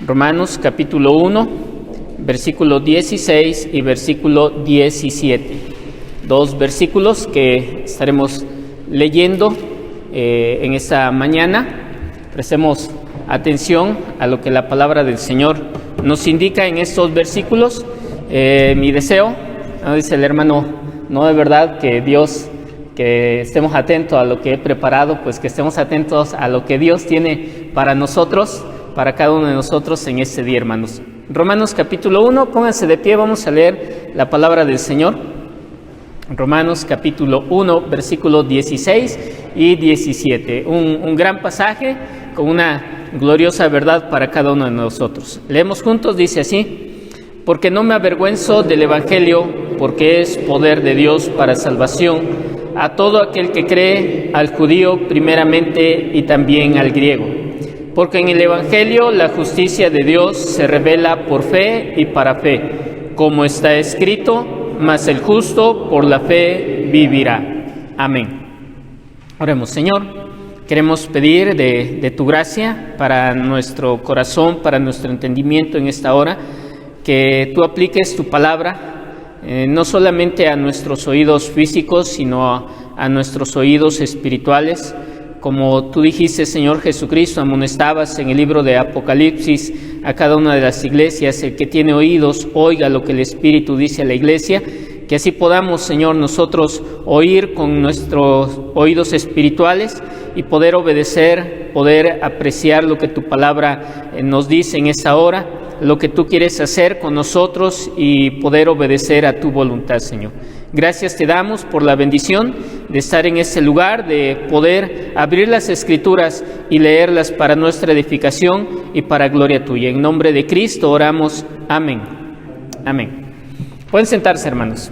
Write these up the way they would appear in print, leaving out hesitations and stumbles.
Romanos capítulo 1, versículo 16 y versículo 17. Dos versículos que estaremos leyendo en esta mañana. Prestemos atención a lo que la palabra del Señor nos indica en estos versículos. Mi deseo, dice el hermano, no, de verdad que Dios, que estemos atentos a lo que he preparado, pues que estemos atentos a lo que Dios tiene para nosotros, para cada uno de nosotros en este día, hermanos. Romanos capítulo 1, pónganse de pie, vamos a leer la palabra del Señor. Romanos capítulo 1, versículos 16 y 17. Un gran pasaje con una gloriosa verdad para cada uno de nosotros. Leemos juntos, dice así: porque no me avergüenzo del Evangelio, porque es poder de Dios para salvación a todo aquel que cree, al judío primeramente y también al griego. Porque en el Evangelio la justicia de Dios se revela por fe y para fe, como está escrito: mas el justo por la fe vivirá. Amén. Oremos. Señor, queremos pedir de tu gracia para nuestro corazón, para nuestro entendimiento en esta hora, que tú apliques tu palabra, no solamente a nuestros oídos físicos, sino a nuestros oídos espirituales. Como tú dijiste, Señor Jesucristo, amonestabas en el libro de Apocalipsis a cada una de las iglesias: el que tiene oídos, oiga lo que el Espíritu dice a la iglesia. Que así podamos, Señor, nosotros oír con nuestros oídos espirituales y poder obedecer, poder apreciar lo que tu palabra nos dice en esta hora, lo que tú quieres hacer con nosotros y poder obedecer a tu voluntad, Señor. Gracias te damos por la bendición de estar en este lugar, de poder abrir las Escrituras y leerlas para nuestra edificación y para gloria tuya. En nombre de Cristo oramos. Amén. Amén. Pueden sentarse, hermanos.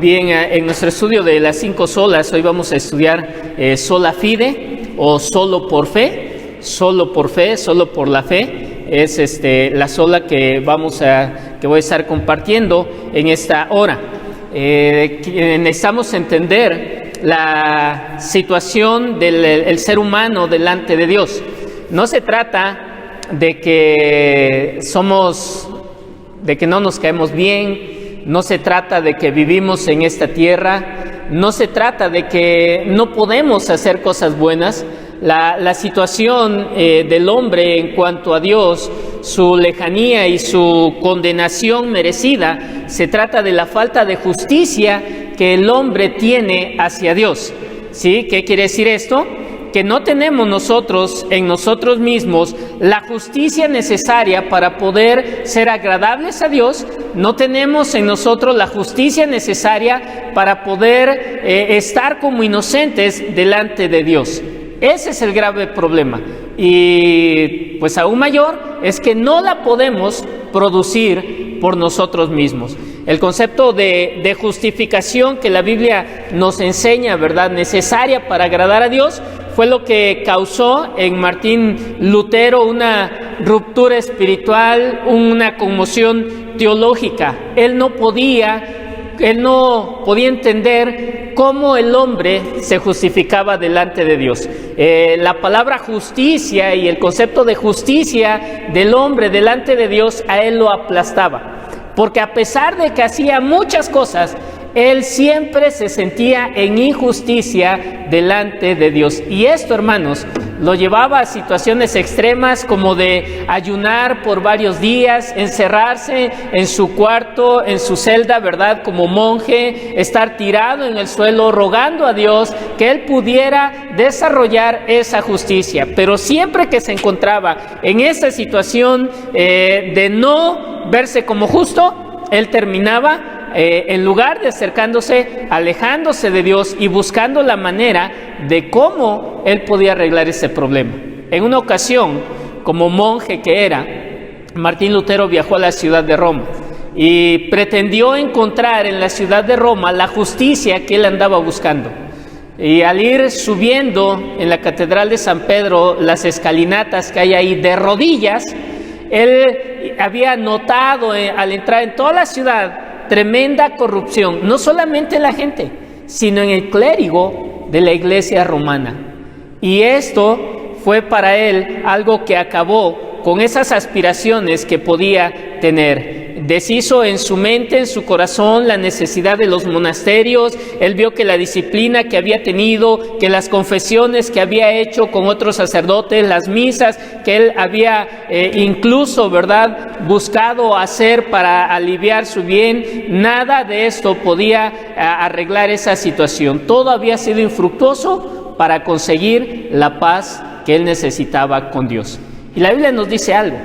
Bien, en nuestro estudio de las 5 solas, hoy vamos a estudiar sola fide o solo por fe. Solo por fe, solo por la fe. Es la sola que voy a estar compartiendo en esta hora. Necesitamos entender la situación del ser humano delante de Dios. No se trata de que no nos caemos bien, no se trata de que vivimos en esta tierra, no se trata de que no podemos hacer cosas buenas. La situación del hombre en cuanto a Dios, su lejanía y su condenación merecida, se trata de la falta de justicia que el hombre tiene hacia Dios. ¿Sí? ¿Qué quiere decir esto? Que no tenemos nosotros en nosotros mismos la justicia necesaria para poder ser agradables a Dios. No tenemos en nosotros la justicia necesaria para poder estar como inocentes delante de Dios. Ese es el grave problema. Y pues aún mayor es que no la podemos producir por nosotros mismos. El concepto de justificación que la Biblia nos enseña, ¿verdad?, necesaria para agradar a Dios, fue lo que causó en Martín Lutero una ruptura espiritual, una conmoción teológica. Él no podía entender cómo el hombre se justificaba delante de Dios. La palabra justicia y el concepto de justicia del hombre delante de Dios a él lo aplastaba. Porque a pesar de que hacía muchas cosas, él siempre se sentía en injusticia delante de Dios. Y esto, hermanos, lo llevaba a situaciones extremas como de ayunar por varios días, encerrarse en su cuarto, en su celda, ¿verdad?, como monje, estar tirado en el suelo rogando a Dios que él pudiera desarrollar esa justicia. Pero siempre que se encontraba en esta situación de no verse como justo, él terminaba en lugar de acercándose, alejándose de Dios y buscando la manera de cómo él podía arreglar ese problema. En una ocasión, como monje que era, Martín Lutero viajó a la ciudad de Roma y pretendió encontrar en la ciudad de Roma la justicia que él andaba buscando. Y al ir subiendo en la Catedral de San Pedro, las escalinatas que hay ahí de rodillas, él había notado al entrar en toda la ciudad tremenda corrupción, no solamente en la gente, sino en el clérigo de la iglesia romana. Y esto fue para él algo que acabó con esas aspiraciones que podía tener. Deshizo en su mente, en su corazón, la necesidad de los monasterios. Él vio que la disciplina que había tenido, que las confesiones que había hecho con otros sacerdotes, las misas que él había incluso, ¿verdad?, buscado hacer para aliviar su bien, nada de esto podía arreglar esa situación. Todo había sido infructuoso para conseguir la paz que él necesitaba con Dios. Y la Biblia nos dice algo: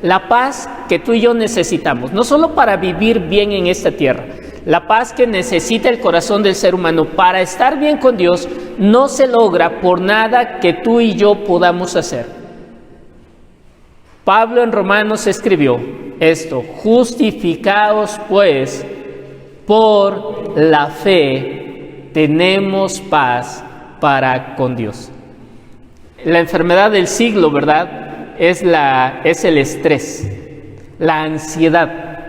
la paz que tú y yo necesitamos, no solo para vivir bien en esta tierra, la paz que necesita el corazón del ser humano para estar bien con Dios, no se logra por nada que tú y yo podamos hacer. Pablo en Romanos escribió esto: justificados pues por la fe, tenemos paz para con Dios. La enfermedad del siglo, ¿verdad?, es el estrés, la ansiedad.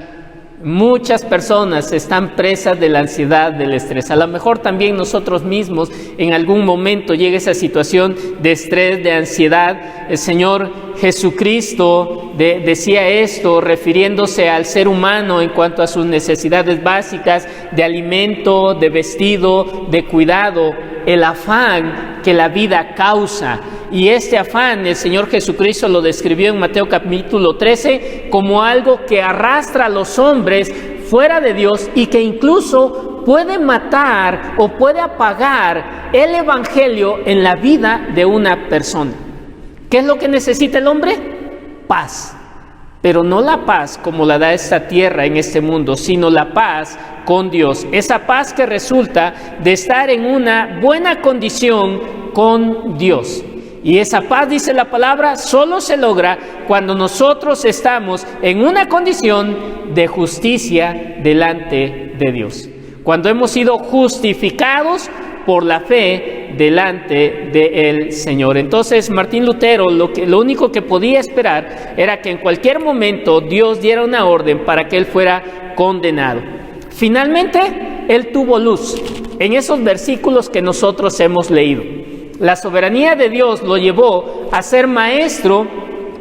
Muchas personas están presas de la ansiedad, del estrés. A lo mejor también nosotros mismos en algún momento llega esa situación de estrés, de ansiedad. El Señor Jesucristo decía esto refiriéndose al ser humano en cuanto a sus necesidades básicas de alimento, de vestido, de cuidado, el afán que la vida causa. Y este afán el Señor Jesucristo lo describió en Mateo capítulo 13 como algo que arrastra a los hombres fuera de Dios y que incluso puede matar o puede apagar el evangelio en la vida de una persona. ¿Qué es lo que necesita el hombre? Paz. Pero no la paz como la da esta tierra en este mundo, sino la paz con Dios. Esa paz que resulta de estar en una buena condición con Dios. Y esa paz, dice la palabra, solo se logra cuando nosotros estamos en una condición de justicia delante de Dios. Cuando hemos sido justificados por la fe delante del Señor. Entonces Martín Lutero lo único que podía esperar era que en cualquier momento Dios diera una orden para que él fuera condenado. Finalmente, él tuvo luz en esos versículos que nosotros hemos leído. La soberanía de Dios lo llevó a ser maestro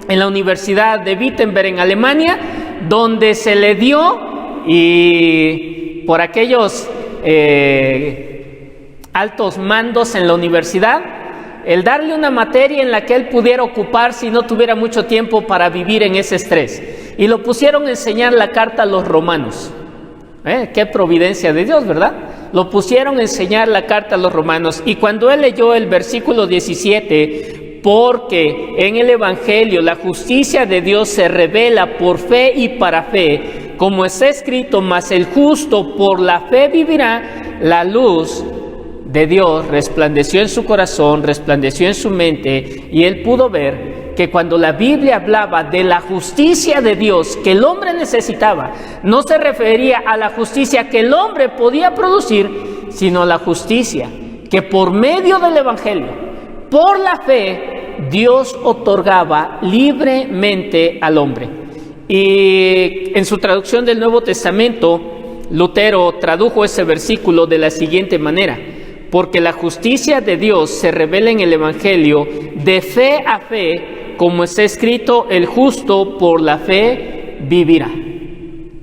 en la Universidad de Wittenberg en Alemania, donde se le dio, y por aquellos altos mandos en la universidad, el darle una materia en la que él pudiera ocupar si no tuviera mucho tiempo para vivir en ese estrés. Y lo pusieron a enseñar la carta a los romanos. Qué providencia de Dios, ¿verdad? Lo pusieron a enseñar la carta a los romanos. Y cuando él leyó el versículo 17, porque en el Evangelio la justicia de Dios se revela por fe y para fe, como está escrito, mas el justo por la fe vivirá, la luz de Dios resplandeció en su corazón, resplandeció en su mente, y él pudo ver que cuando la Biblia hablaba de la justicia de Dios que el hombre necesitaba, no se refería a la justicia que el hombre podía producir, sino a la justicia que por medio del Evangelio, por la fe, Dios otorgaba libremente al hombre. Y en su traducción del Nuevo Testamento, Lutero tradujo ese versículo de la siguiente manera: porque la justicia de Dios se revela en el Evangelio de fe a fe, como está escrito, el justo por la fe vivirá.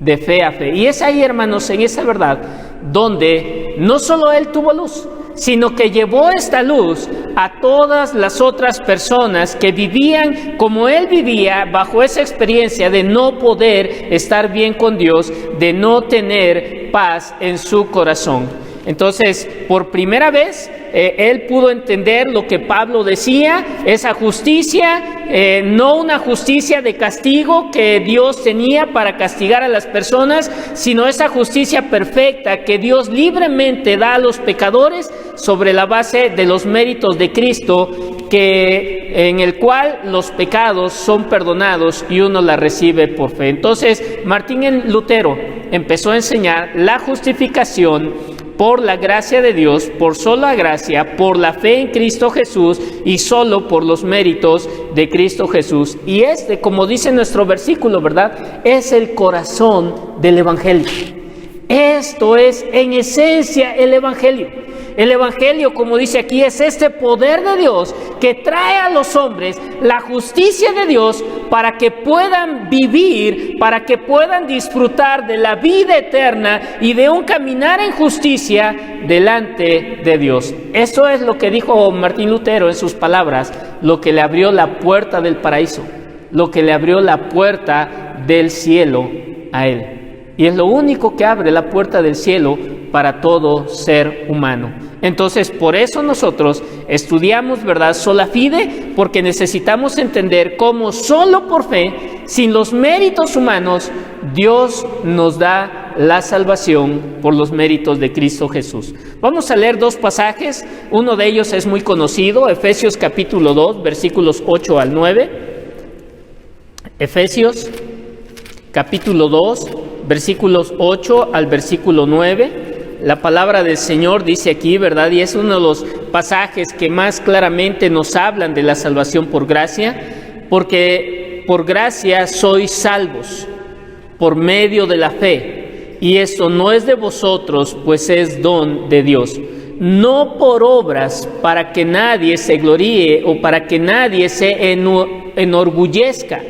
De fe a fe. Y es ahí, hermanos, en esa verdad, donde no solo él tuvo luz, sino que llevó esta luz a todas las otras personas que vivían como él vivía, bajo esa experiencia de no poder estar bien con Dios, de no tener paz en su corazón. Entonces, por primera vez, él pudo entender lo que Pablo decía, esa justicia, no una justicia de castigo que Dios tenía para castigar a las personas, sino esa justicia perfecta que Dios libremente da a los pecadores sobre la base de los méritos de Cristo, en el cual los pecados son perdonados y uno la recibe por fe. Entonces, Martín Lutero empezó a enseñar la justificación por la gracia de Dios, por sola gracia, por la fe en Cristo Jesús y solo por los méritos de Cristo Jesús. Y como dice nuestro versículo, ¿verdad?, es el corazón del Evangelio. Esto es en esencia el Evangelio. El Evangelio, como dice aquí, es este poder de Dios que trae a los hombres la justicia de Dios para que puedan vivir, para que puedan disfrutar de la vida eterna y de un caminar en justicia delante de Dios. Eso es lo que dijo Martín Lutero en sus palabras, lo que le abrió la puerta del paraíso, lo que le abrió la puerta del cielo a él. Y es lo único que abre la puerta del cielo para todo ser humano. Entonces, por eso nosotros estudiamos, ¿verdad?, sola fide, porque necesitamos entender cómo solo por fe, sin los méritos humanos, Dios nos da la salvación por los méritos de Cristo Jesús. Vamos a leer dos pasajes. Uno de ellos es muy conocido, Efesios capítulo 2, versículos 8 al 9. Efesios capítulo 2, versículos 8 al versículo 9. La palabra del Señor dice aquí, ¿verdad? Y es uno de los pasajes que más claramente nos hablan de la salvación por gracia, porque por gracia sois salvos por medio de la fe, y esto no es de vosotros, pues es don de Dios, no por obras, para que nadie se gloríe o para que nadie se enorgullezca,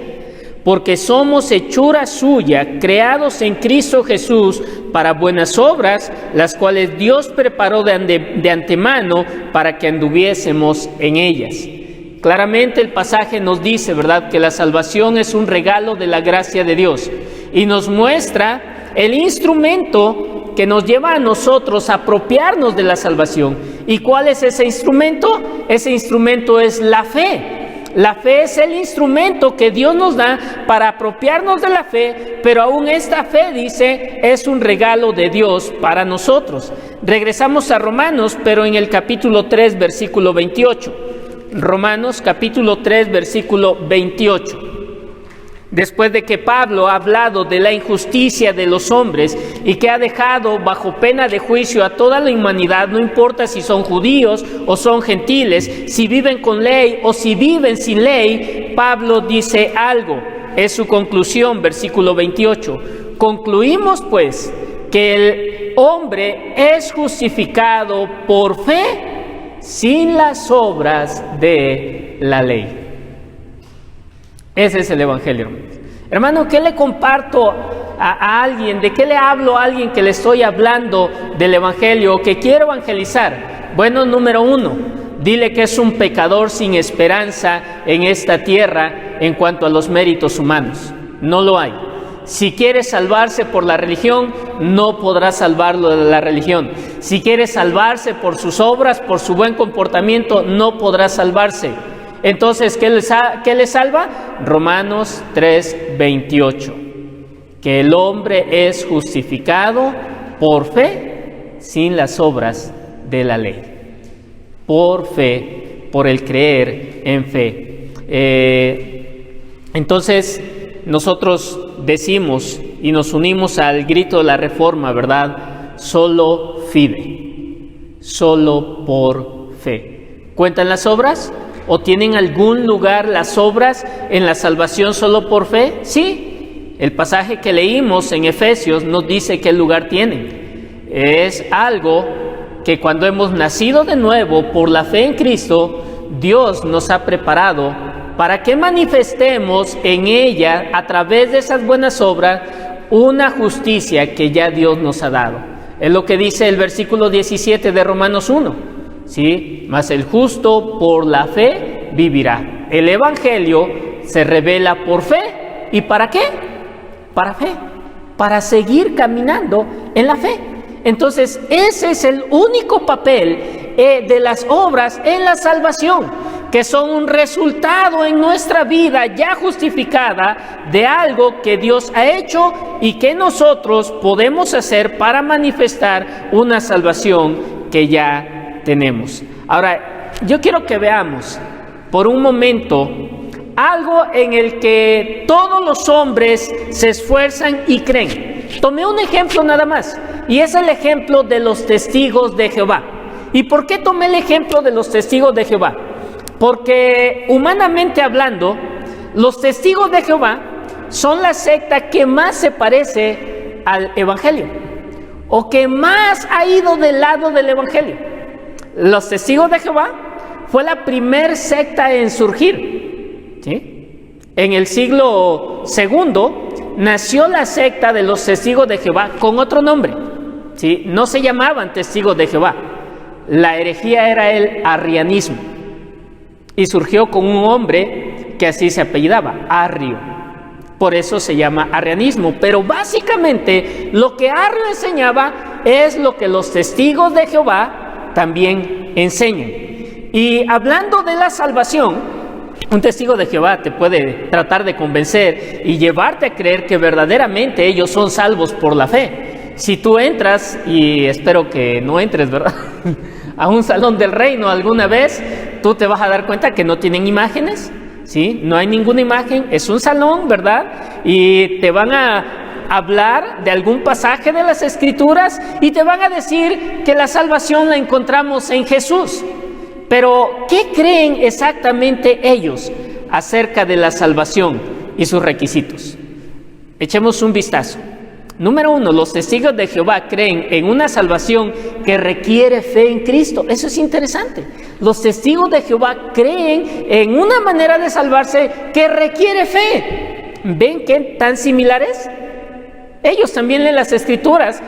porque somos hechura suya, creados en Cristo Jesús para buenas obras, las cuales Dios preparó de antemano para que anduviésemos en ellas. Claramente el pasaje nos dice, ¿verdad?, que la salvación es un regalo de la gracia de Dios y nos muestra el instrumento que nos lleva a nosotros a apropiarnos de la salvación. ¿Y cuál es ese instrumento? Ese instrumento es la fe. La fe es el instrumento que Dios nos da para apropiarnos de la fe, pero aún esta fe, dice, es un regalo de Dios para nosotros. Regresamos a Romanos, pero en el capítulo 3, versículo 28. Romanos capítulo 3, versículo 28. Después de que Pablo ha hablado de la injusticia de los hombres y que ha dejado bajo pena de juicio a toda la humanidad, no importa si son judíos o son gentiles, si viven con ley o si viven sin ley, Pablo dice algo. Es su conclusión, versículo 28. Concluimos pues que el hombre es justificado por fe sin las obras de la ley. Ese es el Evangelio. Hermano, ¿qué le comparto a alguien? ¿De qué le hablo a alguien que le estoy hablando del Evangelio o que quiero evangelizar? Bueno, número uno, dile que es un pecador sin esperanza en esta tierra en cuanto a los méritos humanos. No lo hay. Si quiere salvarse por la religión, no podrá salvarlo de la religión. Si quiere salvarse por sus obras, por su buen comportamiento, no podrá salvarse. Entonces, ¿qué le salva? Romanos 3:28. Que el hombre es justificado por fe sin las obras de la ley. Por fe, por el creer en fe. Entonces, nosotros decimos y nos unimos al grito de la Reforma, ¿verdad? Solo fide, solo por fe. ¿Cuentan las obras? ¿O tienen algún lugar las obras en la salvación solo por fe? Sí, el pasaje que leímos en Efesios nos dice qué lugar tienen. Es algo que cuando hemos nacido de nuevo por la fe en Cristo, Dios nos ha preparado para que manifestemos en ella, a través de esas buenas obras, una justicia que ya Dios nos ha dado. Es lo que dice el versículo 17 de Romanos 1. ¿Sí? Mas el justo por la fe vivirá. El Evangelio se revela por fe. ¿Y para qué? Para fe. Para seguir caminando en la fe. Entonces, ese es el único papel de las obras en la salvación, que son un resultado en nuestra vida ya justificada de algo que Dios ha hecho y que nosotros podemos hacer para manifestar una salvación que ya tenemos. Ahora, yo quiero que veamos por un momento algo en el que todos los hombres se esfuerzan y creen. Tomé un ejemplo nada más, y es el ejemplo de los testigos de Jehová. ¿Y por qué tomé el ejemplo de los testigos de Jehová? Porque humanamente hablando, los testigos de Jehová son la secta que más se parece al Evangelio. o que más ha ido del lado del Evangelio. Los Testigos de Jehová fue la primer secta en surgir, ¿sí? En el siglo II nació la secta de los Testigos de Jehová con otro nombre, ¿sí? No se llamaban Testigos de Jehová. La herejía era el arrianismo y surgió con un hombre que así se apellidaba, Arrio. Por eso se llama arrianismo. Pero básicamente lo que Arrio enseñaba es lo que los Testigos de Jehová también enseñan. Y hablando de la salvación, un testigo de Jehová te puede tratar de convencer y llevarte a creer que verdaderamente ellos son salvos por la fe. Si tú entras, y espero que no entres, ¿verdad?, a un salón del reino alguna vez, tú te vas a dar cuenta que no tienen imágenes, ¿sí? No hay ninguna imagen, es un salón, ¿verdad? Y te van a hablar de algún pasaje de las Escrituras y te van a decir que la salvación la encontramos en Jesús. Pero, ¿qué creen exactamente ellos acerca de la salvación y sus requisitos? Echemos un vistazo. Número 1, los Testigos de Jehová creen en una salvación que requiere fe en Cristo. Eso es interesante. Los Testigos de Jehová creen en una manera de salvarse que requiere fe. ¿Ven qué tan similar es? Ellos también leen las Escrituras,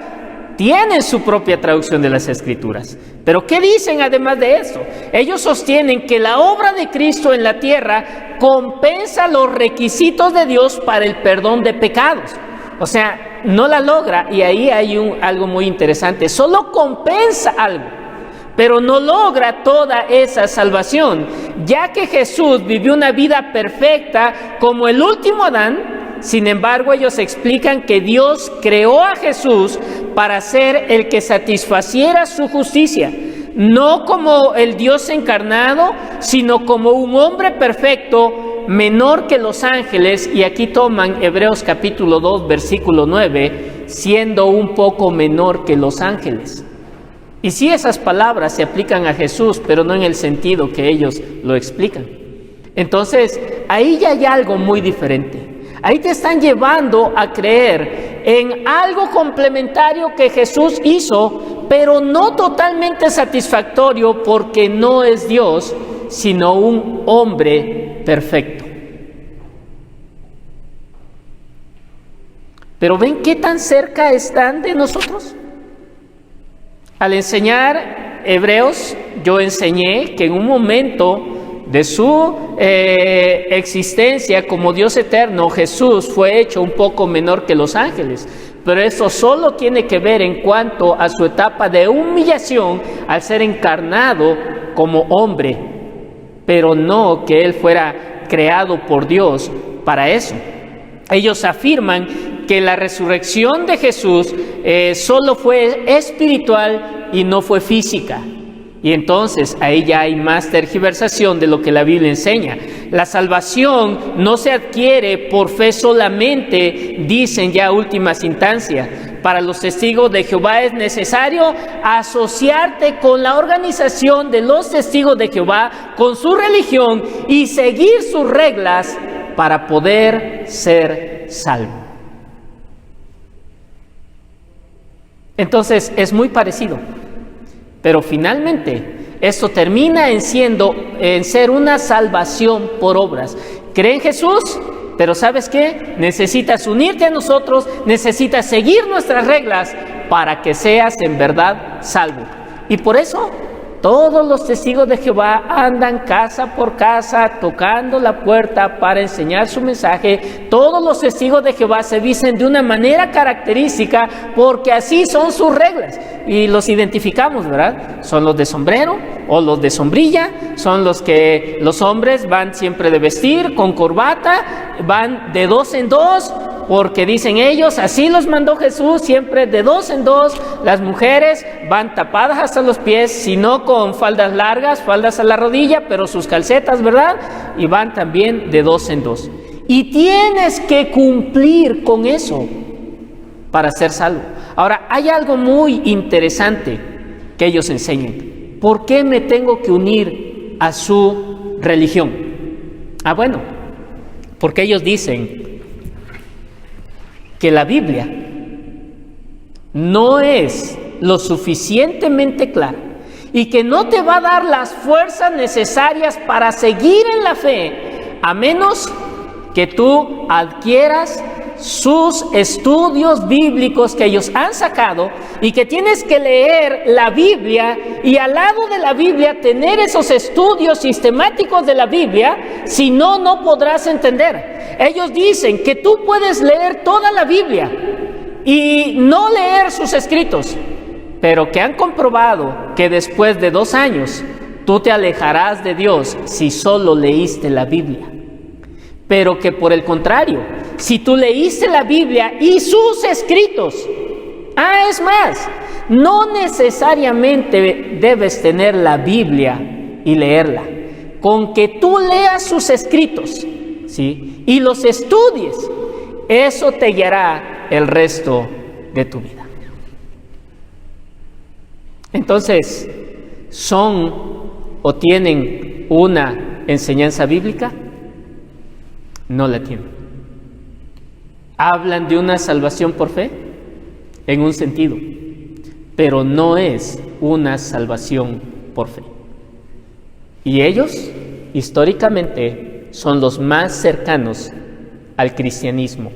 tienen su propia traducción de las Escrituras. Pero ¿qué dicen además de eso? Ellos sostienen que la obra de Cristo en la tierra compensa los requisitos de Dios para el perdón de pecados. O sea, no la logra, y ahí hay algo muy interesante. Solo compensa algo, pero no logra toda esa salvación, ya que Jesús vivió una vida perfecta como el último Adán. Sin embargo, ellos explican que Dios creó a Jesús para ser el que satisfaciera su justicia, no como el Dios encarnado, sino como un hombre perfecto, menor que los ángeles. Y aquí toman Hebreos capítulo 2, versículo 9, siendo un poco menor que los ángeles. Y sí, esas palabras se aplican a Jesús, pero no en el sentido que ellos lo explican. Entonces, ahí ya hay algo muy diferente. Ahí te están llevando a creer en algo complementario que Jesús hizo, pero no totalmente satisfactorio, porque no es Dios, sino un hombre perfecto. Pero ¿ven qué tan cerca están de nosotros? Al enseñar Hebreos, yo enseñé que en un momento de su existencia como Dios eterno, Jesús fue hecho un poco menor que los ángeles. Pero eso solo tiene que ver en cuanto a su etapa de humillación al ser encarnado como hombre, pero no que Él fuera creado por Dios para eso. Ellos afirman que la resurrección de Jesús solo fue espiritual y no fue física. Y entonces ahí ya hay más tergiversación de lo que la Biblia enseña. La salvación no se adquiere por fe solamente, dicen ya últimas instancias. Para los Testigos de Jehová es necesario asociarte con la organización de los Testigos de Jehová, con su religión, y seguir sus reglas para poder ser salvo. Entonces es muy parecido. Pero finalmente esto termina en ser una salvación por obras. Cree en Jesús, pero ¿sabes qué? Necesitas unirte a nosotros, necesitas seguir nuestras reglas para que seas en verdad salvo. Y por eso todos los Testigos de Jehová andan casa por casa tocando la puerta para enseñar su mensaje. Todos los Testigos de Jehová se visten de una manera característica porque así son sus reglas. Y los identificamos, ¿verdad? Son los de sombrero o los de sombrilla, son los que los hombres van siempre de vestir, con corbata, van de 2 en 2, porque dicen ellos, así los mandó Jesús, siempre de 2 en 2. Las mujeres van tapadas hasta los pies, sino con faldas largas, faldas a la rodilla, pero sus calcetas, ¿verdad? Y van también de 2 en 2. Y tienes que cumplir con eso para ser salvo. Ahora, hay algo muy interesante que ellos enseñan. ¿Por qué me tengo que unir a su religión? Bueno, porque ellos dicen que la Biblia no es lo suficientemente clara y que no te va a dar las fuerzas necesarias para seguir en la fe, a menos que tú adquieras sus estudios bíblicos que ellos han sacado, y que tienes que leer la Biblia y al lado de la Biblia tener esos estudios sistemáticos de la Biblia, si no, no podrás entender. Ellos dicen que tú puedes leer toda la Biblia y no leer sus escritos, pero que han comprobado que después de 2 años tú te alejarás de Dios si solo leíste la Biblia. Pero que por el contrario, si tú leíste la Biblia y sus escritos, es más, no necesariamente debes tener la Biblia y leerla. Con que tú leas sus escritos, ¿sí?, y los estudies, eso te guiará el resto de tu vida. Entonces, ¿son o tienen una enseñanza bíblica? No la tienen. Hablan de una salvación por fe en un sentido, pero no es una salvación por fe. Y ellos, históricamente, son los más cercanos al cristianismo,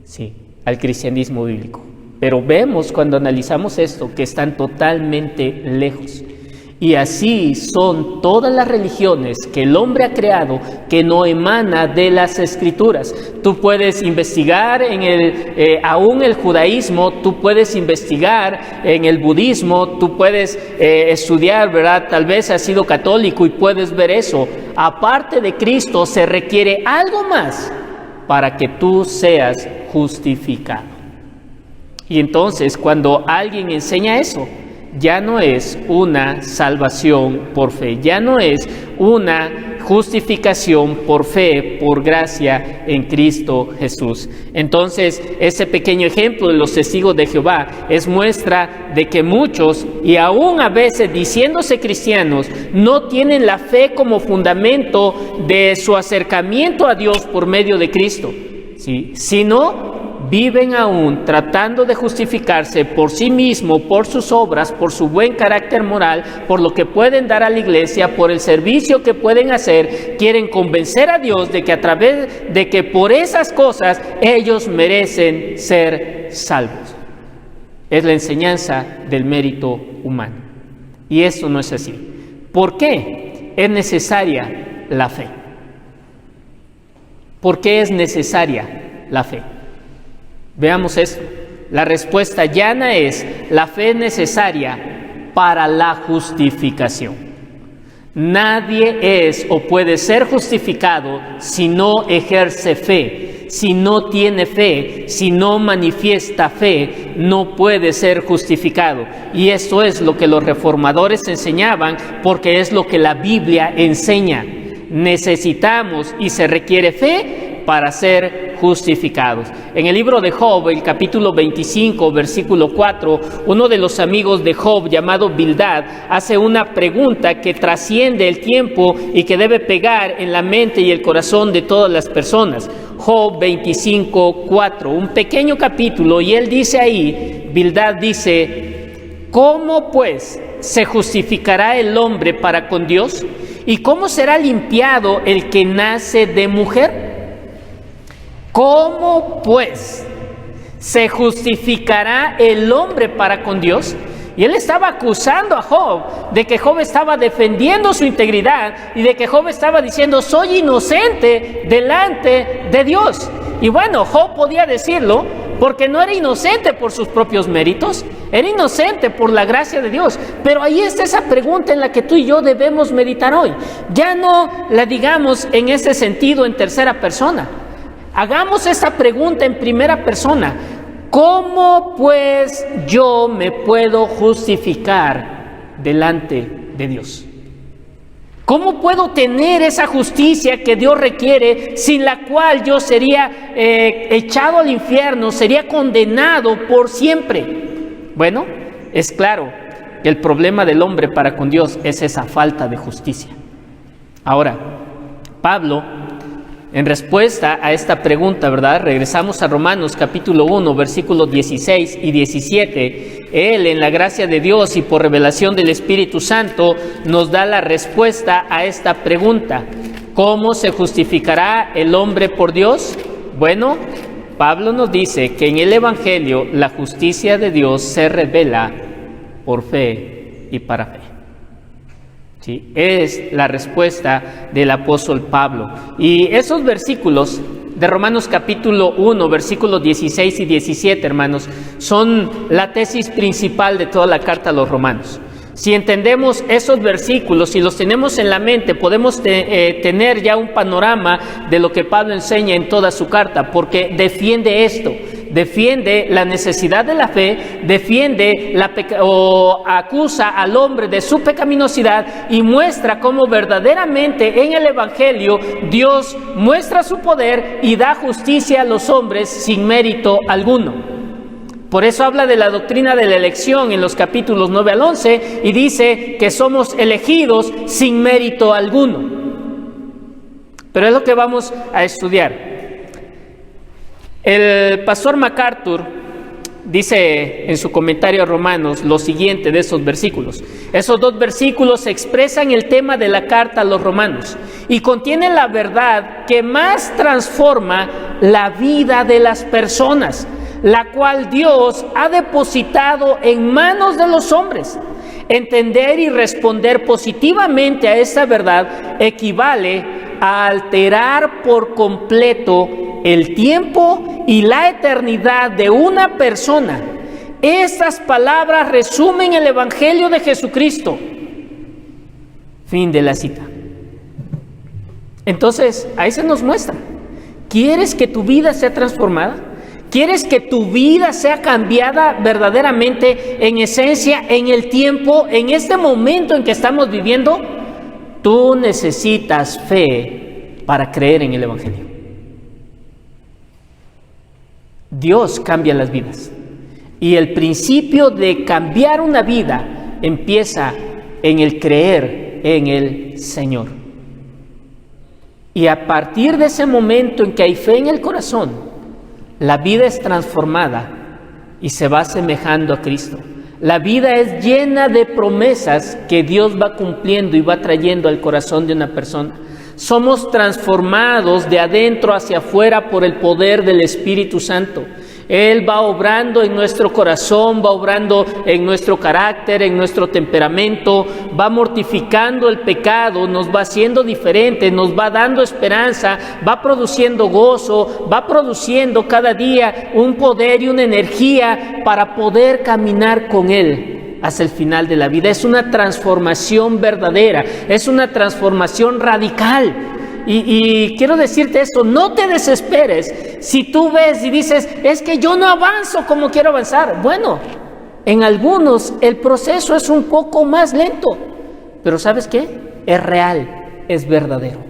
sí, al cristianismo bíblico. Pero vemos cuando analizamos esto que están totalmente lejos. Y así son todas las religiones que el hombre ha creado, que no emana de las Escrituras. Tú puedes investigar en aún el judaísmo, tú puedes investigar en el budismo, tú puedes estudiar, ¿verdad? Tal vez has sido católico y puedes ver eso. Aparte de Cristo se requiere algo más para que tú seas justificado. Y entonces cuando alguien enseña eso, ya no es una salvación por fe, ya no es una justificación por fe, por gracia en Cristo Jesús. Entonces, ese pequeño ejemplo de los testigos de Jehová es muestra de que muchos, y aún a veces diciéndose cristianos, no tienen la fe como fundamento de su acercamiento a Dios por medio de Cristo, ¿sí?, sino viven aún tratando de justificarse por sí mismo, por sus obras, por su buen carácter moral, por lo que pueden dar a la iglesia, por el servicio que pueden hacer. Quieren convencer a Dios de que a través de que por esas cosas ellos merecen ser salvos. Es la enseñanza del mérito humano. Y eso no es así. ¿Por qué es necesaria la fe? ¿Por qué es necesaria la fe? Veamos esto. La respuesta llana es: la fe es necesaria para la justificación. Nadie es o puede ser justificado si no ejerce fe, si no tiene fe, si no manifiesta fe, no puede ser justificado. Y eso es lo que los reformadores enseñaban, porque es lo que la Biblia enseña. Necesitamos y se requiere fe para ser justificados. En el libro de Job, el capítulo 25, versículo 4, uno de los amigos de Job, llamado Bildad, hace una pregunta que trasciende el tiempo y que debe pegar en la mente y el corazón de todas las personas. Job 25, 4, un pequeño capítulo, y él dice ahí, Bildad dice: ¿cómo pues se justificará el hombre para con Dios? ¿Y cómo será limpiado el que nace de mujer? ¿Cómo pues se justificará el hombre para con Dios? Y él estaba acusando a Job de que Job estaba defendiendo su integridad y de que Job estaba diciendo: soy inocente delante de Dios. Y bueno, Job podía decirlo porque no era inocente por sus propios méritos, era inocente por la gracia de Dios. Pero ahí está esa pregunta en la que tú y yo debemos meditar hoy. Ya no la digamos en ese sentido en tercera persona. Hagamos esta pregunta en primera persona: ¿cómo pues yo me puedo justificar delante de Dios? ¿Cómo puedo tener esa justicia que Dios requiere, sin la cual yo sería echado al infierno, sería condenado por siempre? Bueno, es claro que el problema del hombre para con Dios es esa falta de justicia. Ahora, Pablo En respuesta a esta pregunta, ¿verdad? Regresamos a Romanos capítulo 1, versículos 16 y 17. Él, en la gracia de Dios y por revelación del Espíritu Santo, nos da la respuesta a esta pregunta. ¿Cómo se justificará el hombre por Dios? Bueno, Pablo nos dice que en el Evangelio la justicia de Dios se revela por fe y para fe. ¿Sí? Es la respuesta del apóstol Pablo. Y esos versículos de Romanos capítulo 1, versículos 16 y 17, hermanos, son la tesis principal de toda la carta a los romanos. Si entendemos esos versículos y los tenemos en la mente, podemos tener ya un panorama de lo que Pablo enseña en toda su carta, porque defiende esto, defiende la necesidad de la fe, defiende o acusa al hombre de su pecaminosidad y muestra cómo verdaderamente en el Evangelio Dios muestra su poder y da justicia a los hombres sin mérito alguno. Por eso habla de la doctrina de la elección en los capítulos 9 al 11 y dice que somos elegidos sin mérito alguno. Pero es lo que vamos a estudiar. El pastor MacArthur dice en su comentario a Romanos lo siguiente de esos versículos. Esos dos versículos expresan el tema de la carta a los romanos y contienen la verdad que más transforma la vida de las personas, la cual Dios ha depositado en manos de los hombres. Entender y responder positivamente a esta verdad equivale a alterar por completo el tiempo y la eternidad de una persona. Estas palabras resumen el Evangelio de Jesucristo. Fin de la cita. Entonces, ahí se nos muestra. ¿Quieres que tu vida sea transformada? ¿Quieres que tu vida sea cambiada verdaderamente en esencia, en el tiempo, en este momento en que estamos viviendo? Tú necesitas fe para creer en el Evangelio. Dios cambia las vidas. Y el principio de cambiar una vida empieza en el creer en el Señor. Y a partir de ese momento en que hay fe en el corazón, la vida es transformada y se va asemejando a Cristo. La vida es llena de promesas que Dios va cumpliendo y va trayendo al corazón de una persona. Somos transformados de adentro hacia afuera por el poder del Espíritu Santo. Él va obrando en nuestro corazón, va obrando en nuestro carácter, en nuestro temperamento, va mortificando el pecado, nos va haciendo diferentes, nos va dando esperanza, va produciendo gozo, va produciendo cada día un poder y una energía para poder caminar con Él hasta el final de la vida. Es una transformación verdadera, es una transformación radical. Y quiero decirte esto, no te desesperes si tú ves y dices, es que yo no avanzo como quiero avanzar. Bueno, en algunos el proceso es un poco más lento, pero ¿sabes qué? Es real, es verdadero.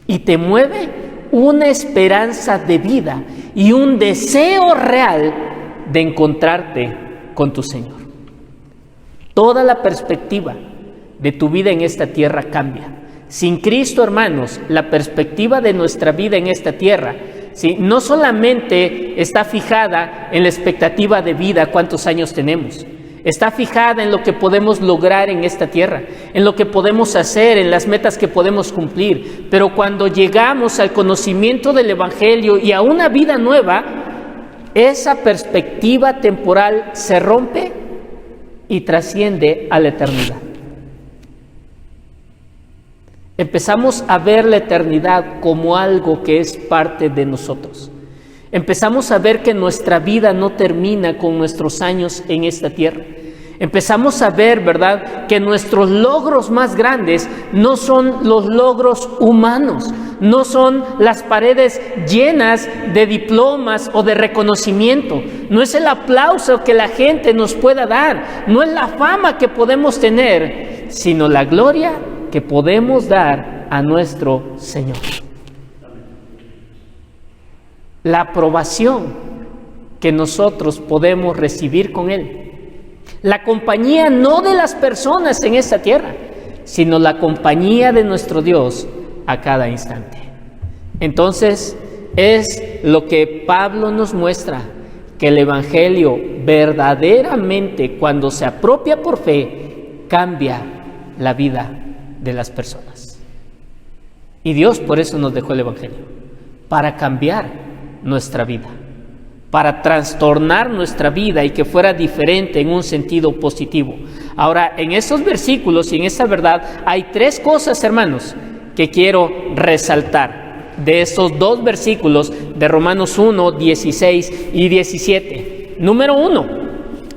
Y te mueve una esperanza de vida y un deseo real de encontrarte con tu Señor. Toda la perspectiva de tu vida en esta tierra cambia. Sin Cristo, hermanos, la perspectiva de nuestra vida en esta tierra, ¿sí?, no solamente está fijada en la expectativa de vida, cuántos años tenemos, está fijada en lo que podemos lograr en esta tierra, en lo que podemos hacer, en las metas que podemos cumplir. Pero cuando llegamos al conocimiento del Evangelio y a una vida nueva, esa perspectiva temporal se rompe y trasciende a la eternidad. Empezamos a ver la eternidad como algo que es parte de nosotros. Empezamos a ver que nuestra vida no termina con nuestros años en esta tierra. Empezamos a ver, ¿verdad?, que nuestros logros más grandes no son los logros humanos, no son las paredes llenas de diplomas o de reconocimiento, no es el aplauso que la gente nos pueda dar, no es la fama que podemos tener, sino la gloria que podemos dar a nuestro Señor. La aprobación que nosotros podemos recibir con Él. La compañía no de las personas en esta tierra, sino la compañía de nuestro Dios a cada instante. Entonces, es lo que Pablo nos muestra, que el Evangelio verdaderamente, cuando se apropia por fe, cambia la vida de las personas. Y Dios por eso nos dejó el Evangelio, para cambiar nuestra vida, para trastornar nuestra vida y que fuera diferente en un sentido positivo. Ahora, en estos versículos y en esta verdad hay tres cosas, hermanos, que quiero resaltar de estos dos versículos de Romanos 1, 16 y 17. Número 1,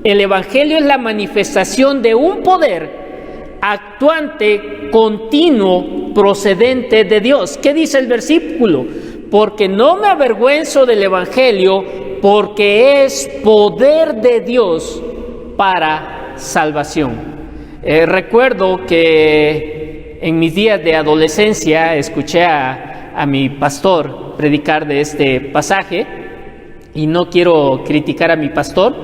el Evangelio es la manifestación de un poder actuante, continuo, procedente de Dios. ¿Qué dice el versículo? Porque no me avergüenzo del Evangelio, porque es poder de Dios para salvación. Recuerdo que en mis días de adolescencia escuché a mi pastor predicar de este pasaje, y no quiero criticar a mi pastor.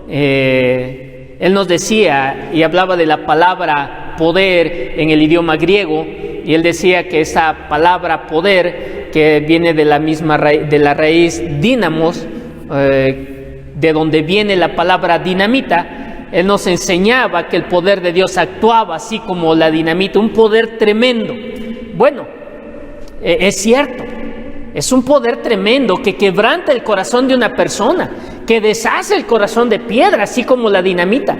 Él nos decía y hablaba de la palabra poder en el idioma griego, y él decía que esa palabra poder, que viene de la misma de la raíz dínamos, de donde viene la palabra dinamita, él nos enseñaba que el poder de Dios actuaba así como la dinamita, un poder tremendo. Bueno, es cierto, es un poder tremendo que quebranta el corazón de una persona, que deshace el corazón de piedra, así como la dinamita.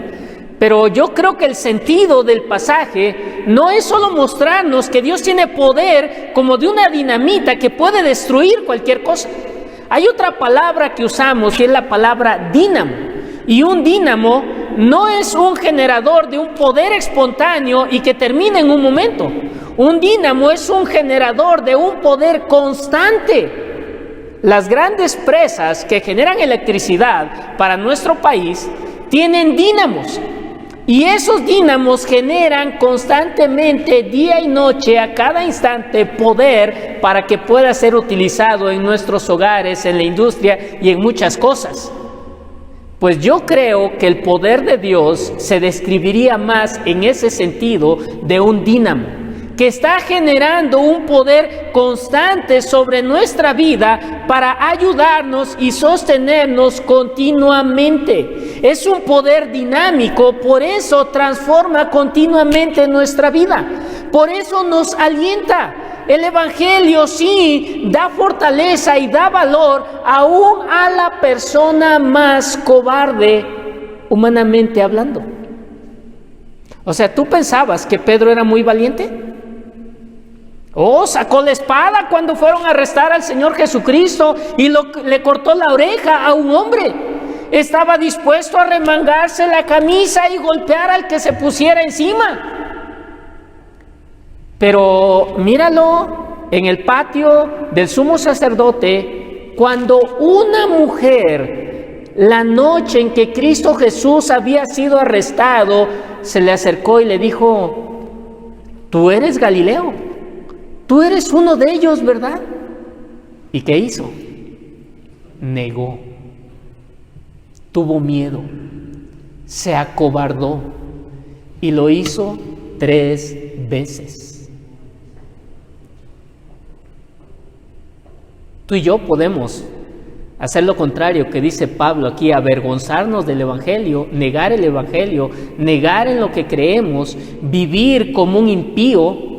Pero yo creo que el sentido del pasaje no es solo mostrarnos que Dios tiene poder como de una dinamita que puede destruir cualquier cosa. Hay otra palabra que usamos y es la palabra dínamo. Y un dínamo no es un generador de un poder espontáneo y que termina en un momento. Un dínamo es un generador de un poder constante. Las grandes presas que generan electricidad para nuestro país tienen dínamos. Y esos dínamos generan constantemente, día y noche, a cada instante, poder para que pueda ser utilizado en nuestros hogares, en la industria y en muchas cosas. Pues yo creo que el poder de Dios se describiría más en ese sentido de un dínamo, que está generando un poder constante sobre nuestra vida para ayudarnos y sostenernos continuamente. Es un poder dinámico, por eso transforma continuamente nuestra vida, por eso nos alienta. El Evangelio sí da fortaleza y da valor aún a la persona más cobarde, humanamente hablando. O sea, ¿tú pensabas que Pedro era muy valiente? Sacó la espada cuando fueron a arrestar al Señor Jesucristo y le cortó la oreja a un hombre. Estaba dispuesto a remangarse la camisa y golpear al que se pusiera encima. Pero míralo en el patio del sumo sacerdote, cuando una mujer, la noche en que Cristo Jesús había sido arrestado, se le acercó y le dijo: tú eres Galileo. Tú eres uno de ellos, ¿verdad? ¿Y qué hizo? Negó. Tuvo miedo. Se acobardó. Y lo hizo 3 veces. Tú y yo podemos hacer lo contrario que dice Pablo aquí, avergonzarnos del Evangelio, negar el Evangelio, negar en lo que creemos, vivir como un impío,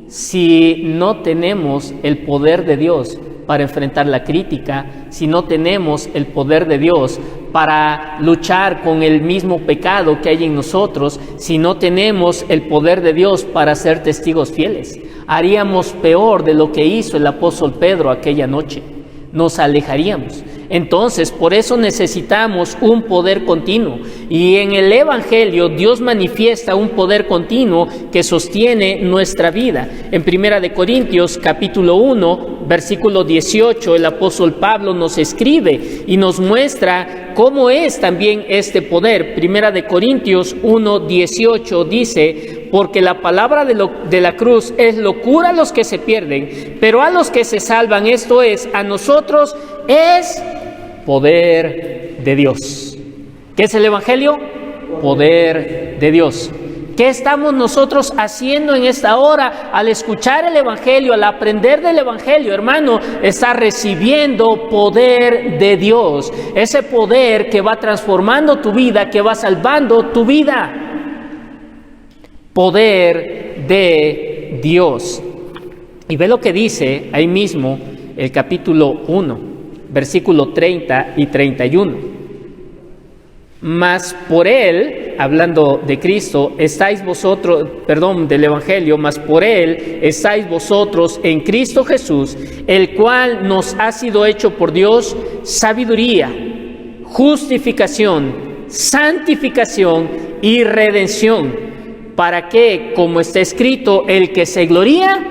si no tenemos el poder de Dios para enfrentar la crítica, si no tenemos el poder de Dios para luchar con el mismo pecado que hay en nosotros, si no tenemos el poder de Dios para ser testigos fieles, haríamos peor de lo que hizo el apóstol Pedro aquella noche. Nos alejaríamos. Entonces, por eso necesitamos un poder continuo. Y en el Evangelio Dios manifiesta un poder continuo que sostiene nuestra vida. En 1 Corintios capítulo 1, versículo 18, el apóstol Pablo nos escribe y nos muestra cómo es también este poder. 1 Corintios 1, 18 dice: porque la palabra de la cruz es locura a los que se pierden, pero a los que se salvan, esto es, a nosotros, es poder de Dios. ¿Qué es el Evangelio? Poder de Dios. ¿Qué estamos nosotros haciendo en esta hora al escuchar el Evangelio, al aprender del Evangelio? Hermano, está recibiendo poder de Dios, ese poder que va transformando tu vida, que va salvando tu vida. Poder de Dios. Y ve lo que dice ahí mismo el capítulo 1, versículo 30 y 31. Mas por Él, hablando de Cristo, del Evangelio, mas por Él estáis vosotros en Cristo Jesús, el cual nos ha sido hecho por Dios sabiduría, justificación, santificación y redención, para que, como está escrito, el que se gloría,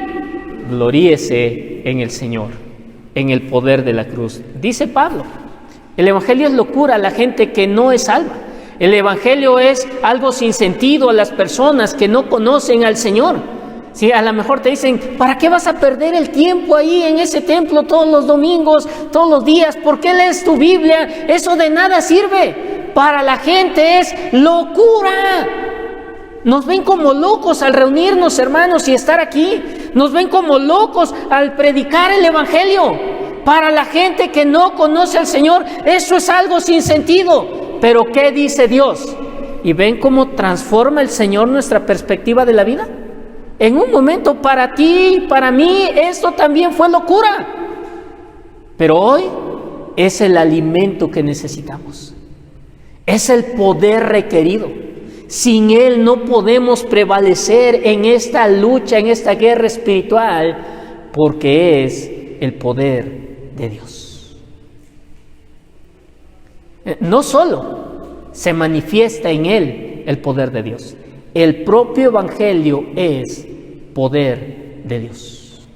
gloríese en el Señor, en el poder de la cruz. Dice Pablo, el Evangelio es locura a la gente que no es salva. El Evangelio es algo sin sentido a las personas que no conocen al Señor. Sí, a lo mejor te dicen, ¿para qué vas a perder el tiempo ahí en ese templo todos los domingos, todos los días? ¿Por qué lees tu Biblia? Eso de nada sirve. Para la gente es locura. Nos ven como locos al reunirnos, hermanos, y estar aquí. Nos ven como locos al predicar el Evangelio. Para la gente que no conoce al Señor, eso es algo sin sentido. Pero ¿qué dice Dios? ¿Y ven cómo transforma el Señor nuestra perspectiva de la vida? En un momento para ti, para mí, esto también fue locura. Pero hoy es el alimento que necesitamos. Es el poder requerido. Sin Él no podemos prevalecer en esta lucha, en esta guerra espiritual, porque es el poder de Dios. No solo se manifiesta en Él el poder de Dios, el propio Evangelio es poder de Dios.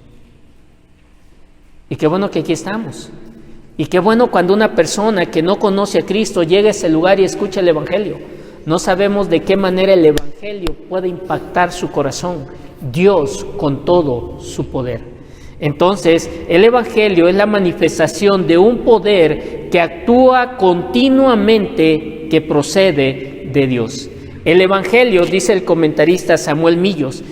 Y qué bueno que aquí estamos. Y qué bueno cuando una persona que no conoce a Cristo llega a ese lugar y escucha el Evangelio. No sabemos de qué manera el Evangelio puede impactar su corazón. Dios con todo su poder. Entonces, el Evangelio es la manifestación de un poder que actúa continuamente, que procede de Dios. El Evangelio, dice el comentarista Samuel Millos,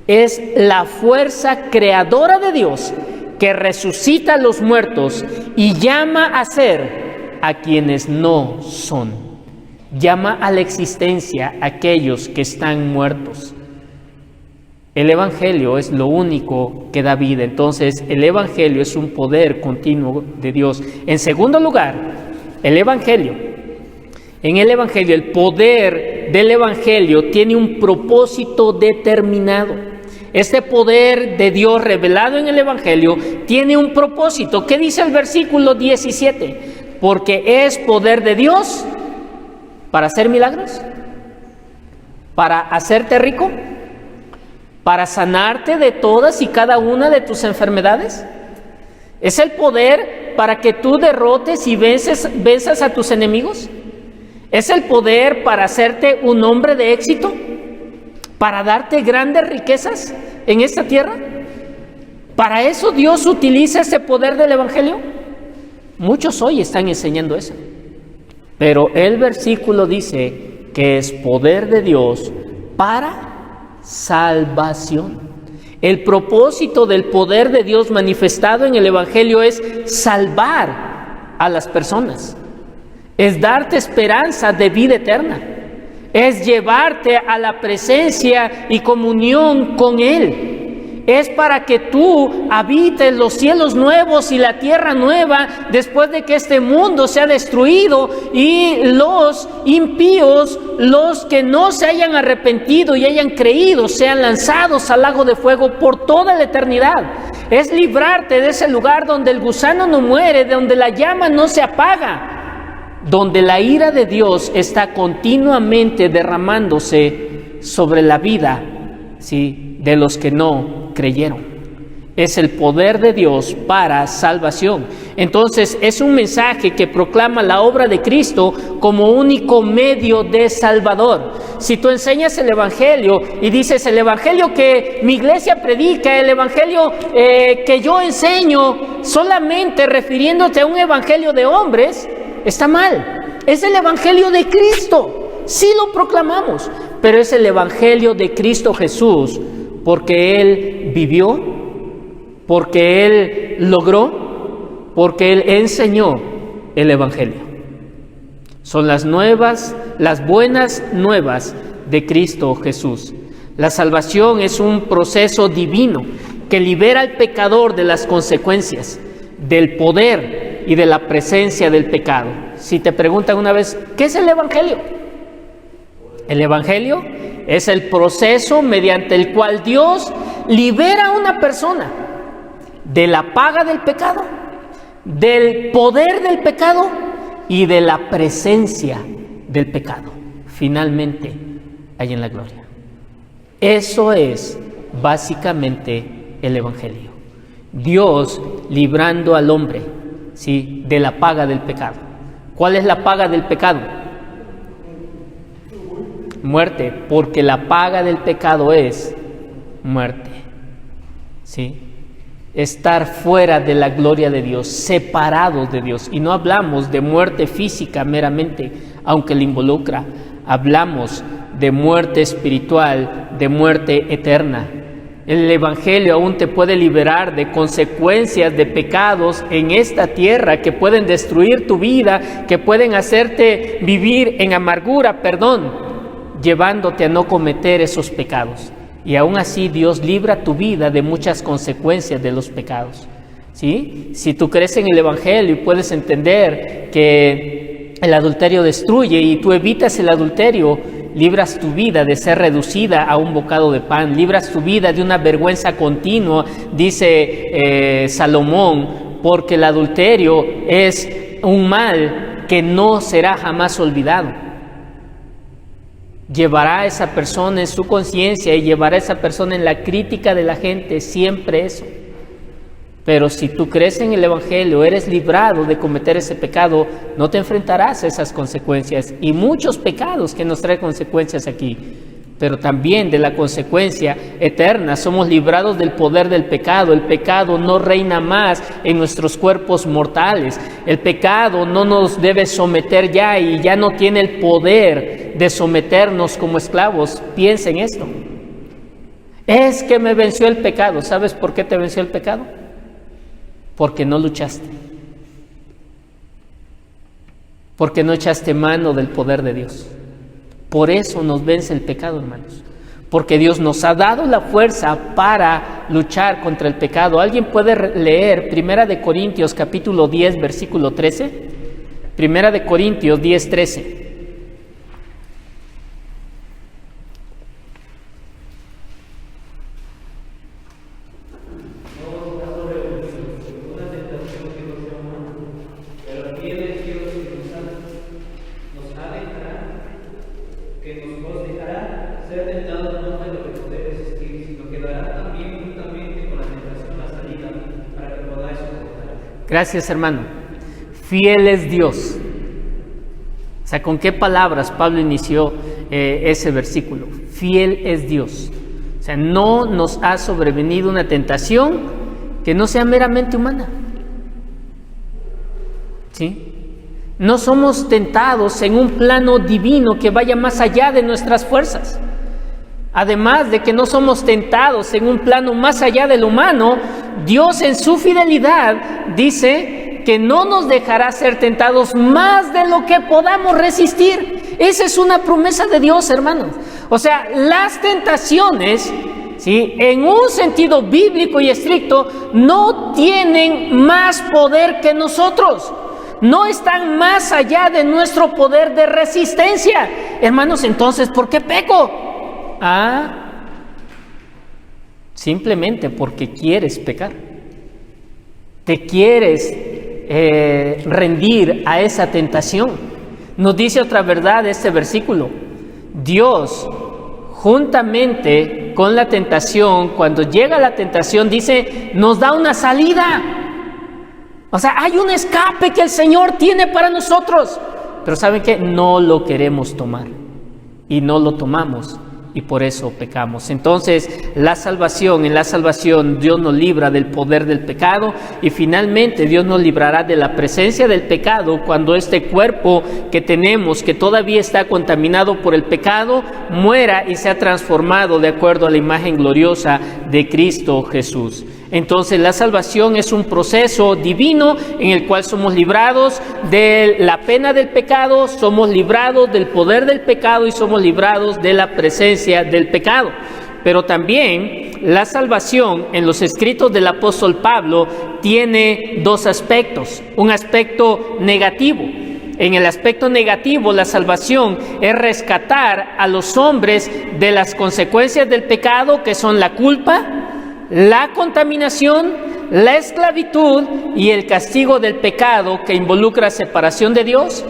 es la fuerza creadora de Dios que resucita a los muertos y llama a ser a quienes no son. Llama a la existencia a aquellos que están muertos. El Evangelio es lo único que da vida. Entonces, el Evangelio es un poder continuo de Dios. En segundo lugar, el Evangelio. En el Evangelio, el poder del Evangelio tiene un propósito determinado. Este poder de Dios revelado en el Evangelio tiene un propósito. ¿Qué dice el versículo 17? Porque es poder de Dios para hacer milagros, para hacerte rico, para sanarte de todas y cada una de tus enfermedades. ¿Es el poder para que tú derrotes y venzas a tus enemigos? ¿Es el poder para hacerte un hombre de éxito? ¿Para darte grandes riquezas en esta tierra? ¿Para eso Dios utiliza ese poder del Evangelio? Muchos hoy están enseñando eso. Pero el versículo dice que es poder de Dios para salvación. El propósito del poder de Dios manifestado en el Evangelio es salvar a las personas, es darte esperanza de vida eterna, es llevarte a la presencia y comunión con Él. Es para que tú habites los cielos nuevos y la tierra nueva después de que este mundo sea destruido y los impíos, los que no se hayan arrepentido y hayan creído, sean lanzados al lago de fuego por toda la eternidad. Es librarte de ese lugar donde el gusano no muere, donde la llama no se apaga, donde la ira de Dios está continuamente derramándose sobre la vida, ¿sí?, de los que no creyeron. Es el poder de Dios para salvación. Entonces es un mensaje que proclama la obra de Cristo como único medio de Salvador. Si tú enseñas el Evangelio y dices el Evangelio que mi iglesia predica, el Evangelio que yo enseño, solamente refiriéndote a un Evangelio de hombres, está mal. Es el Evangelio de Cristo. Sí lo proclamamos, pero es el Evangelio de Cristo Jesús, porque Él vivió, porque Él logró, porque Él enseñó el Evangelio. Son las buenas nuevas de Cristo Jesús. La salvación es un proceso divino que libera al pecador de las consecuencias, del poder y de la presencia del pecado. Si te preguntan una vez, ¿qué es el Evangelio? El Evangelio es el proceso mediante el cual Dios libera a una persona de la paga del pecado, del poder del pecado y de la presencia del pecado. Finalmente, hay en la gloria. Eso es básicamente el Evangelio. Dios librando al hombre, ¿sí?, de la paga del pecado. ¿Cuál es la paga del pecado? Muerte, porque la paga del pecado es muerte. ¿Sí? Estar fuera de la gloria de Dios, separados de Dios. Y no hablamos de muerte física meramente, aunque la involucra. Hablamos de muerte espiritual, de muerte eterna. El Evangelio aún te puede liberar de consecuencias de pecados en esta tierra que pueden destruir tu vida, que pueden hacerte vivir en amargura, llevándote a no cometer esos pecados. Y aún así Dios libra tu vida de muchas consecuencias de los pecados. ¿Sí? Si tú crees en el Evangelio y puedes entender que el adulterio destruye y tú evitas el adulterio, libras tu vida de ser reducida a un bocado de pan, libras tu vida de una vergüenza continua, dice Salomón, porque el adulterio es un mal que no será jamás olvidado. Llevará a esa persona en su conciencia y llevará a esa persona en la crítica de la gente, siempre eso. Pero si tú crees en el Evangelio, eres librado de cometer ese pecado, no te enfrentarás a esas consecuencias. Y muchos pecados que nos traen consecuencias aquí, pero también de la consecuencia eterna. Somos librados del poder del pecado. El pecado no reina más en nuestros cuerpos mortales. El pecado no nos debe someter ya y ya no tiene el poder de someternos como esclavos. Piensa en esto. Es que me venció el pecado. ¿Sabes por qué te venció el pecado? Porque no luchaste. Porque no echaste mano del poder de Dios. Por eso nos vence el pecado, hermanos. Porque Dios nos ha dado la fuerza para luchar contra el pecado. ¿Alguien puede leer 1 Corintios capítulo 10, versículo 13? 1 Corintios 10, 13. Gracias, hermano. Fiel es Dios. O sea, ¿con qué palabras Pablo inició ese versículo? Fiel es Dios. O sea, no nos ha sobrevenido una tentación que no sea meramente humana. ¿Sí? No somos tentados en un plano divino que vaya más allá de nuestras fuerzas. Además de que no somos tentados en un plano más allá del humano, Dios en su fidelidad dice que no nos dejará ser tentados más de lo que podamos resistir. Esa es una promesa de Dios, hermanos. O sea, las tentaciones, ¿sí?, en un sentido bíblico y estricto, no tienen más poder que nosotros. No están más allá de nuestro poder de resistencia. Hermanos, entonces, ¿por qué peco? Simplemente porque quieres pecar. Te quieres rendir a esa tentación. Nos dice otra verdad este versículo. Dios, juntamente con la tentación, cuando llega la tentación, dice, nos da una salida. O sea, hay un escape que el Señor tiene para nosotros. Pero ¿saben qué? No lo queremos tomar. Y no lo tomamos. y por eso pecamos. Entonces, en la salvación Dios nos libra del poder del pecado y finalmente Dios nos librará de la presencia del pecado cuando este cuerpo que tenemos, que todavía está contaminado por el pecado, muera y sea transformado de acuerdo a la imagen gloriosa de Cristo Jesús. Entonces, la salvación es un proceso divino en el cual somos librados de la pena del pecado, somos librados del poder del pecado y somos librados de la presencia del pecado. Pero también la salvación en los escritos del apóstol Pablo tiene dos aspectos. Un aspecto negativo. En el aspecto negativo, la salvación es rescatar a los hombres de las consecuencias del pecado, que son la culpa, la contaminación, la esclavitud y el castigo del pecado, que involucra separación de Dios,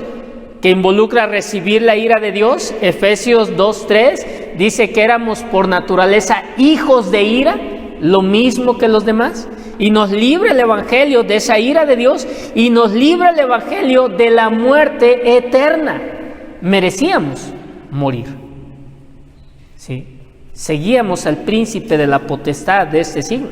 que involucra recibir la ira de Dios. Efesios 2:3 dice que éramos por naturaleza hijos de ira, lo mismo que los demás, y nos libra el Evangelio de esa ira de Dios y nos libra el Evangelio de la muerte eterna. Merecíamos morir, ¿sí? Seguíamos al príncipe de la potestad de este siglo.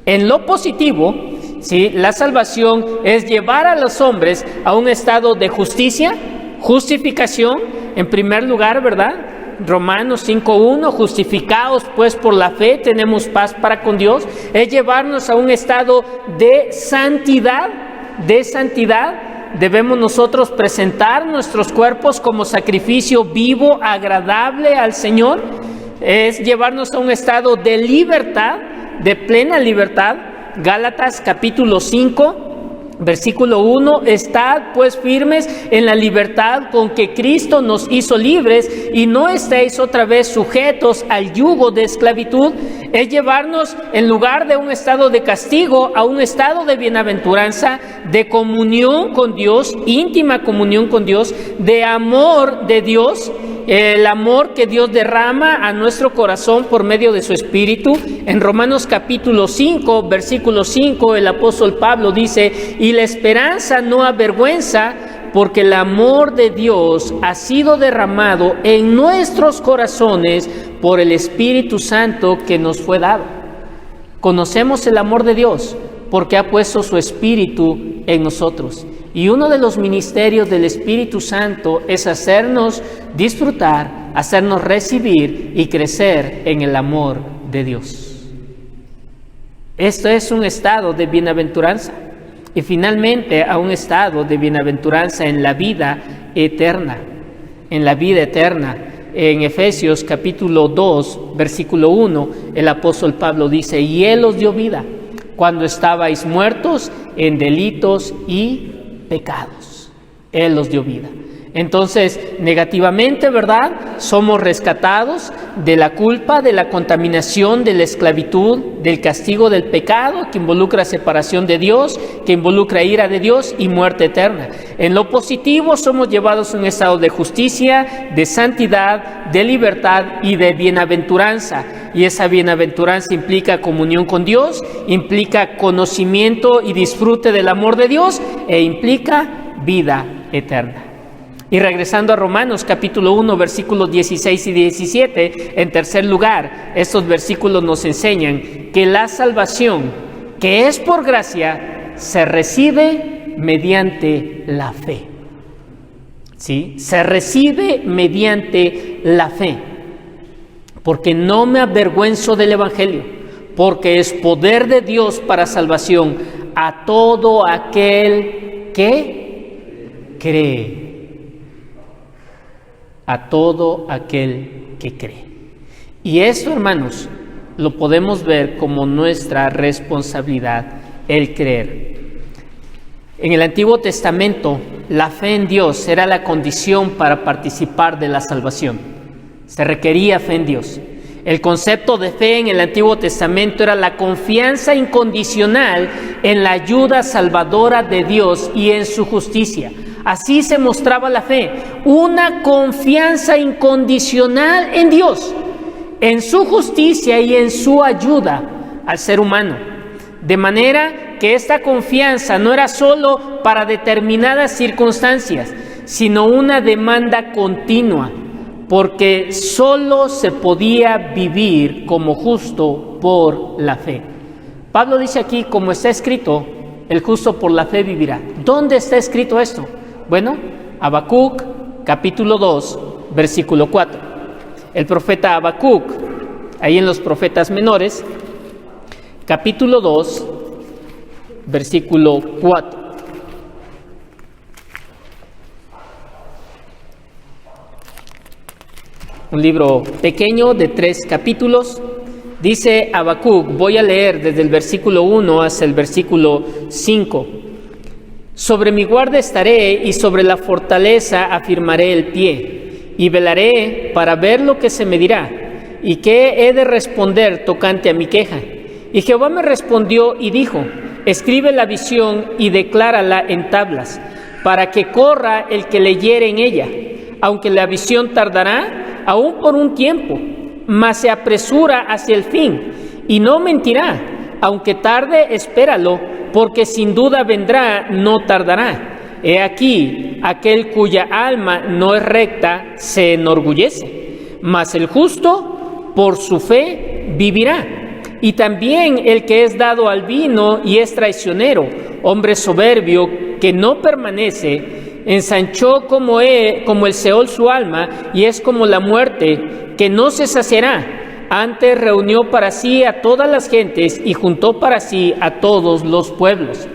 En lo positivo, ¿sí?, la salvación es llevar a los hombres a un estado de justicia, justificación, en primer lugar, ¿verdad? Romanos 5:1, justificados pues por la fe, tenemos paz para con Dios. Es llevarnos a un estado de santidad, Debemos nosotros presentar nuestros cuerpos como sacrificio vivo, agradable al Señor. Es llevarnos a un estado de libertad, de plena libertad. Gálatas capítulo 5, versículo 1, estad pues firmes en la libertad con que Cristo nos hizo libres y no estéis otra vez sujetos al yugo de esclavitud. Es llevarnos, en lugar de un estado de castigo, a un estado de bienaventuranza, de comunión con Dios, íntima comunión con Dios, de amor de Dios, el amor que Dios derrama a nuestro corazón por medio de su Espíritu. En Romanos capítulo 5, versículo 5, el apóstol Pablo dice: y la esperanza no avergüenza, porque el amor de Dios ha sido derramado en nuestros corazones por el Espíritu Santo que nos fue dado. Conocemos el amor de Dios porque ha puesto su Espíritu en nosotros. Y uno de los ministerios del Espíritu Santo es hacernos disfrutar, hacernos recibir y crecer en el amor de Dios. Esto es un estado de bienaventuranza. Y finalmente a un estado de bienaventuranza en la vida eterna. En la vida eterna. En Efesios capítulo 2, versículo 1, el apóstol Pablo dice: y Él os dio vida cuando estabais muertos en delitos y pecados. Él os dio vida. Entonces, negativamente, ¿verdad?, somos rescatados de la culpa, de la contaminación, de la esclavitud, del castigo del pecado, que involucra separación de Dios, que involucra ira de Dios y muerte eterna. En lo positivo, somos llevados a un estado de justicia, de santidad, de libertad y de bienaventuranza. Y esa bienaventuranza implica comunión con Dios, implica conocimiento y disfrute del amor de Dios e implica vida eterna. Y regresando a Romanos capítulo 1, versículos 16 y 17, en tercer lugar, estos versículos nos enseñan que la salvación, que es por gracia, se recibe mediante la fe. ¿Sí? Se recibe mediante la fe. Porque no me avergüenzo del Evangelio, porque es poder de Dios para salvación a todo aquel que cree. A todo aquel que cree. Y esto, hermanos, lo podemos ver como nuestra responsabilidad, el creer. En el Antiguo Testamento, la fe en Dios era la condición para participar de la salvación. Se requería fe en Dios. El concepto de fe en el Antiguo Testamento era la confianza incondicional en la ayuda salvadora de Dios y en su justicia. Así se mostraba la fe, una confianza incondicional en Dios, en su justicia y en su ayuda al ser humano. De manera que esta confianza no era solo para determinadas circunstancias, sino una demanda continua porque solo se podía vivir como justo por la fe. Pablo dice aquí, como está escrito, el justo por la fe vivirá. ¿Dónde está escrito esto? Bueno, Habacuc, capítulo 2, versículo 4. El profeta Habacuc, ahí en los profetas menores, capítulo 2, versículo 4. Un libro pequeño de 3 capítulos. Dice Habacuc, voy a leer desde el versículo 1 hasta el versículo 5. Sobre mi guarda estaré y sobre la fortaleza afirmaré el pie, y velaré para ver lo que se me dirá, y qué he de responder tocante a mi queja. Y Jehová me respondió y dijo, escribe la visión y declárala en tablas, para que corra el que leyere en ella. Aunque la visión tardará, aún por un tiempo, mas se apresura hacia el fin, y no mentirá. Aunque tarde, espéralo, porque sin duda vendrá, no tardará. He aquí, aquel cuya alma no es recta se enorgullece, mas el justo por su fe vivirá. Y también el que es dado al vino y es traicionero, hombre soberbio que no permanece, ensanchó como el Seol su alma, y es como la muerte que no se saciará. Antes reunió para sí a todas las gentes y juntó para sí a todos los pueblos.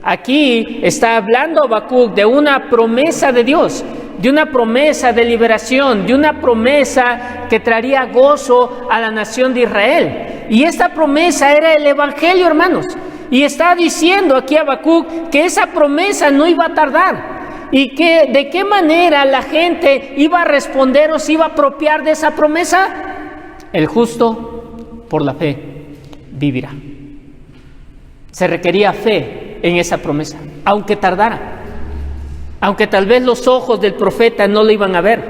Aquí está hablando Habacuc de una promesa de Dios, de una promesa de liberación, de una promesa que traería gozo a la nación de Israel. Y esta promesa era el Evangelio, hermanos. Y está diciendo aquí Habacuc que esa promesa no iba a tardar. Y que de qué manera la gente iba a responder o se iba a apropiar de esa promesa. El justo por la fe vivirá. Se requería fe en esa promesa, aunque tardara, aunque tal vez los ojos del profeta no lo iban a ver.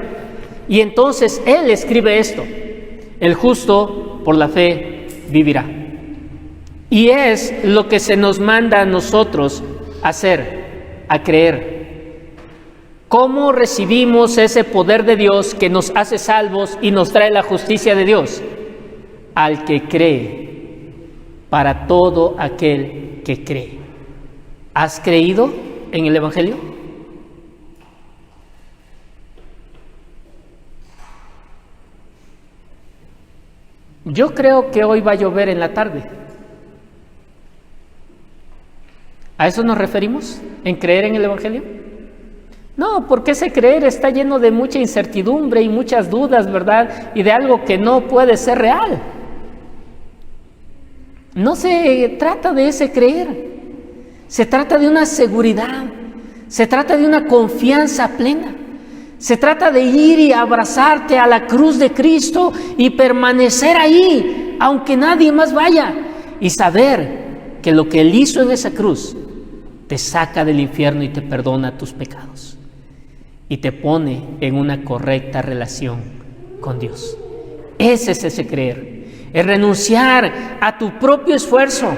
Y entonces él escribe esto: el justo por la fe vivirá. Y es lo que se nos manda a nosotros hacer, a creer. ¿Cómo recibimos ese poder de Dios que nos hace salvos y nos trae la justicia de Dios? Al que cree, para todo aquel que cree. ¿Has creído en el Evangelio? Yo creo que hoy va a llover en la tarde. ¿A eso nos referimos? ¿En creer en el Evangelio? No, porque ese creer está lleno de mucha incertidumbre y muchas dudas, ¿verdad? Y de algo que no puede ser real. No se trata de ese creer. Se trata de una seguridad. Se trata de una confianza plena. Se trata de ir y abrazarte a la cruz de Cristo y permanecer ahí, aunque nadie más vaya. Y saber que lo que Él hizo en esa cruz te saca del infierno y te perdona tus pecados. Y te pone en una correcta relación con Dios. Ese es ese creer. Es renunciar a tu propio esfuerzo.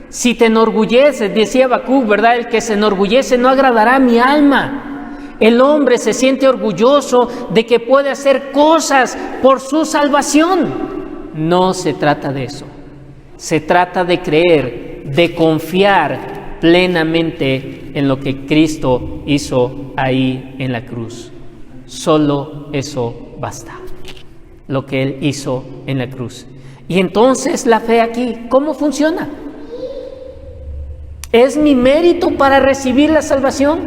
Si te enorgulleces, decía Habacuc, ¿verdad? El que se enorgullece no agradará a mi alma. El hombre se siente orgulloso de que puede hacer cosas por su salvación. No se trata de eso. Se trata de creer, de confiar plenamente en lo que Cristo hizo ahí en la cruz. Solo eso basta, lo que Él hizo en la cruz. Y entonces la fe aquí, ¿cómo funciona? ¿Es mi mérito para recibir la salvación?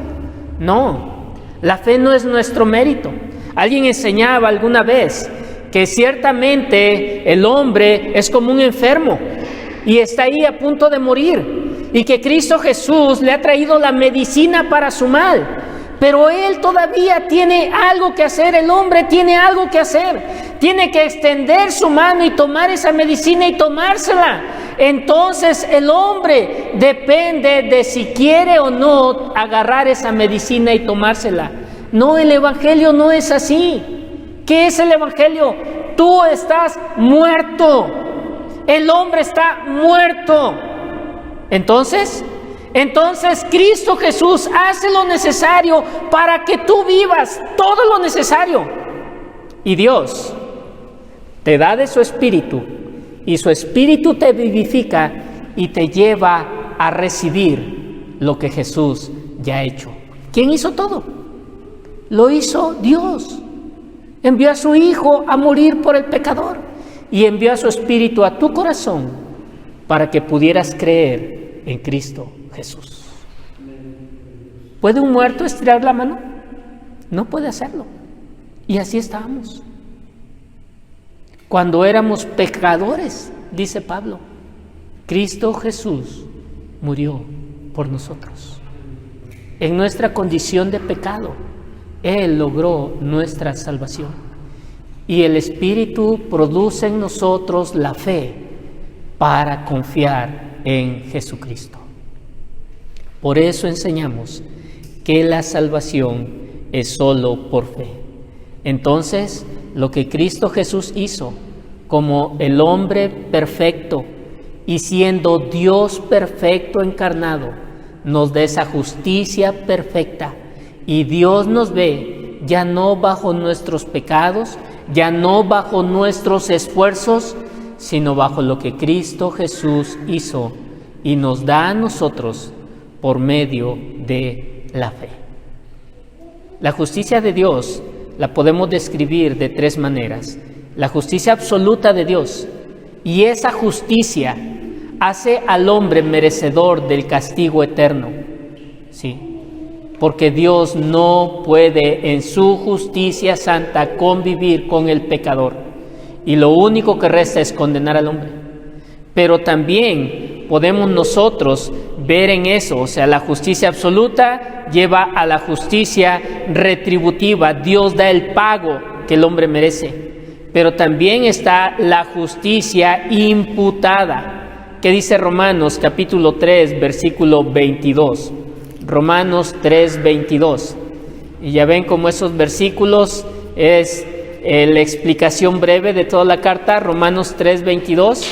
No, la fe no es nuestro mérito. Alguien enseñaba alguna vez que ciertamente el hombre es como un enfermo y está ahí a punto de morir. Y que Cristo Jesús le ha traído la medicina para su mal, pero él todavía tiene algo que hacer. El hombre tiene algo que hacer, tiene que extender su mano y tomar esa medicina y tomársela. Entonces el hombre depende de si quiere o no agarrar esa medicina y tomársela. No, el Evangelio no es así. ¿Qué es el Evangelio? Tú estás muerto, el hombre está muerto. Entonces Cristo Jesús hace lo necesario para que tú vivas todo lo necesario. Y Dios te da de su Espíritu, y su Espíritu te vivifica y te lleva a recibir lo que Jesús ya ha hecho. ¿Quién hizo todo? Lo hizo Dios. Envió a su Hijo a morir por el pecador y envió a su Espíritu a tu corazón para que pudieras creer en Cristo Jesús. ¿Puede un muerto estirar la mano? No puede hacerlo. Y así estábamos. Cuando éramos pecadores, dice Pablo, Cristo Jesús murió por nosotros. En nuestra condición de pecado, Él logró nuestra salvación. Y el Espíritu produce en nosotros la fe para confiar en Jesucristo. Por eso enseñamos que la salvación es solo por fe. Entonces, lo que Cristo Jesús hizo como el hombre perfecto y siendo Dios perfecto encarnado, nos da esa justicia perfecta, y Dios nos ve ya no bajo nuestros pecados, ya no bajo nuestros esfuerzos, sino bajo lo que Cristo Jesús hizo y nos da a nosotros por medio de la fe. La justicia de Dios la podemos describir de tres maneras. La justicia absoluta de Dios, y esa justicia hace al hombre merecedor del castigo eterno. Sí, porque Dios no puede en su justicia santa convivir con el pecador, y lo único que resta es condenar al hombre. Pero también podemos nosotros ver en eso, o sea, la justicia absoluta lleva a la justicia retributiva. Dios da el pago que el hombre merece. Pero también está la justicia imputada, que dice Romanos capítulo 3, versículo 22. Romanos 3, 22. Y ya ven cómo esos versículos es la explicación breve de toda la carta. Romanos 3, 22.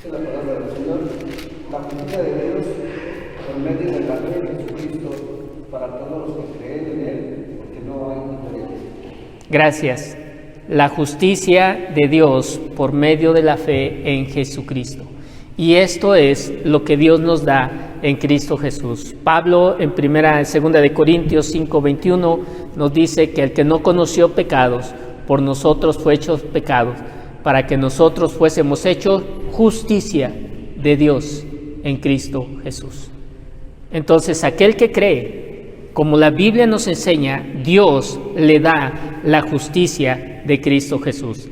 La palabra del Señor, la justicia de Dios por medio de la fe de Jesucristo para todos los que creen en Él, porque no hay diferencia. Gracias. La justicia de Dios por medio de la fe en Jesucristo. Y esto es lo que Dios nos da en Cristo Jesús. Pablo en 2 de Corintios 5, 21 nos dice que el que no conoció pecados, por nosotros fue hecho pecados, para que nosotros fuésemos hechos justicia de Dios en Cristo Jesús. Entonces, aquel que cree, como la Biblia nos enseña, Dios le da la justicia de Cristo Jesús.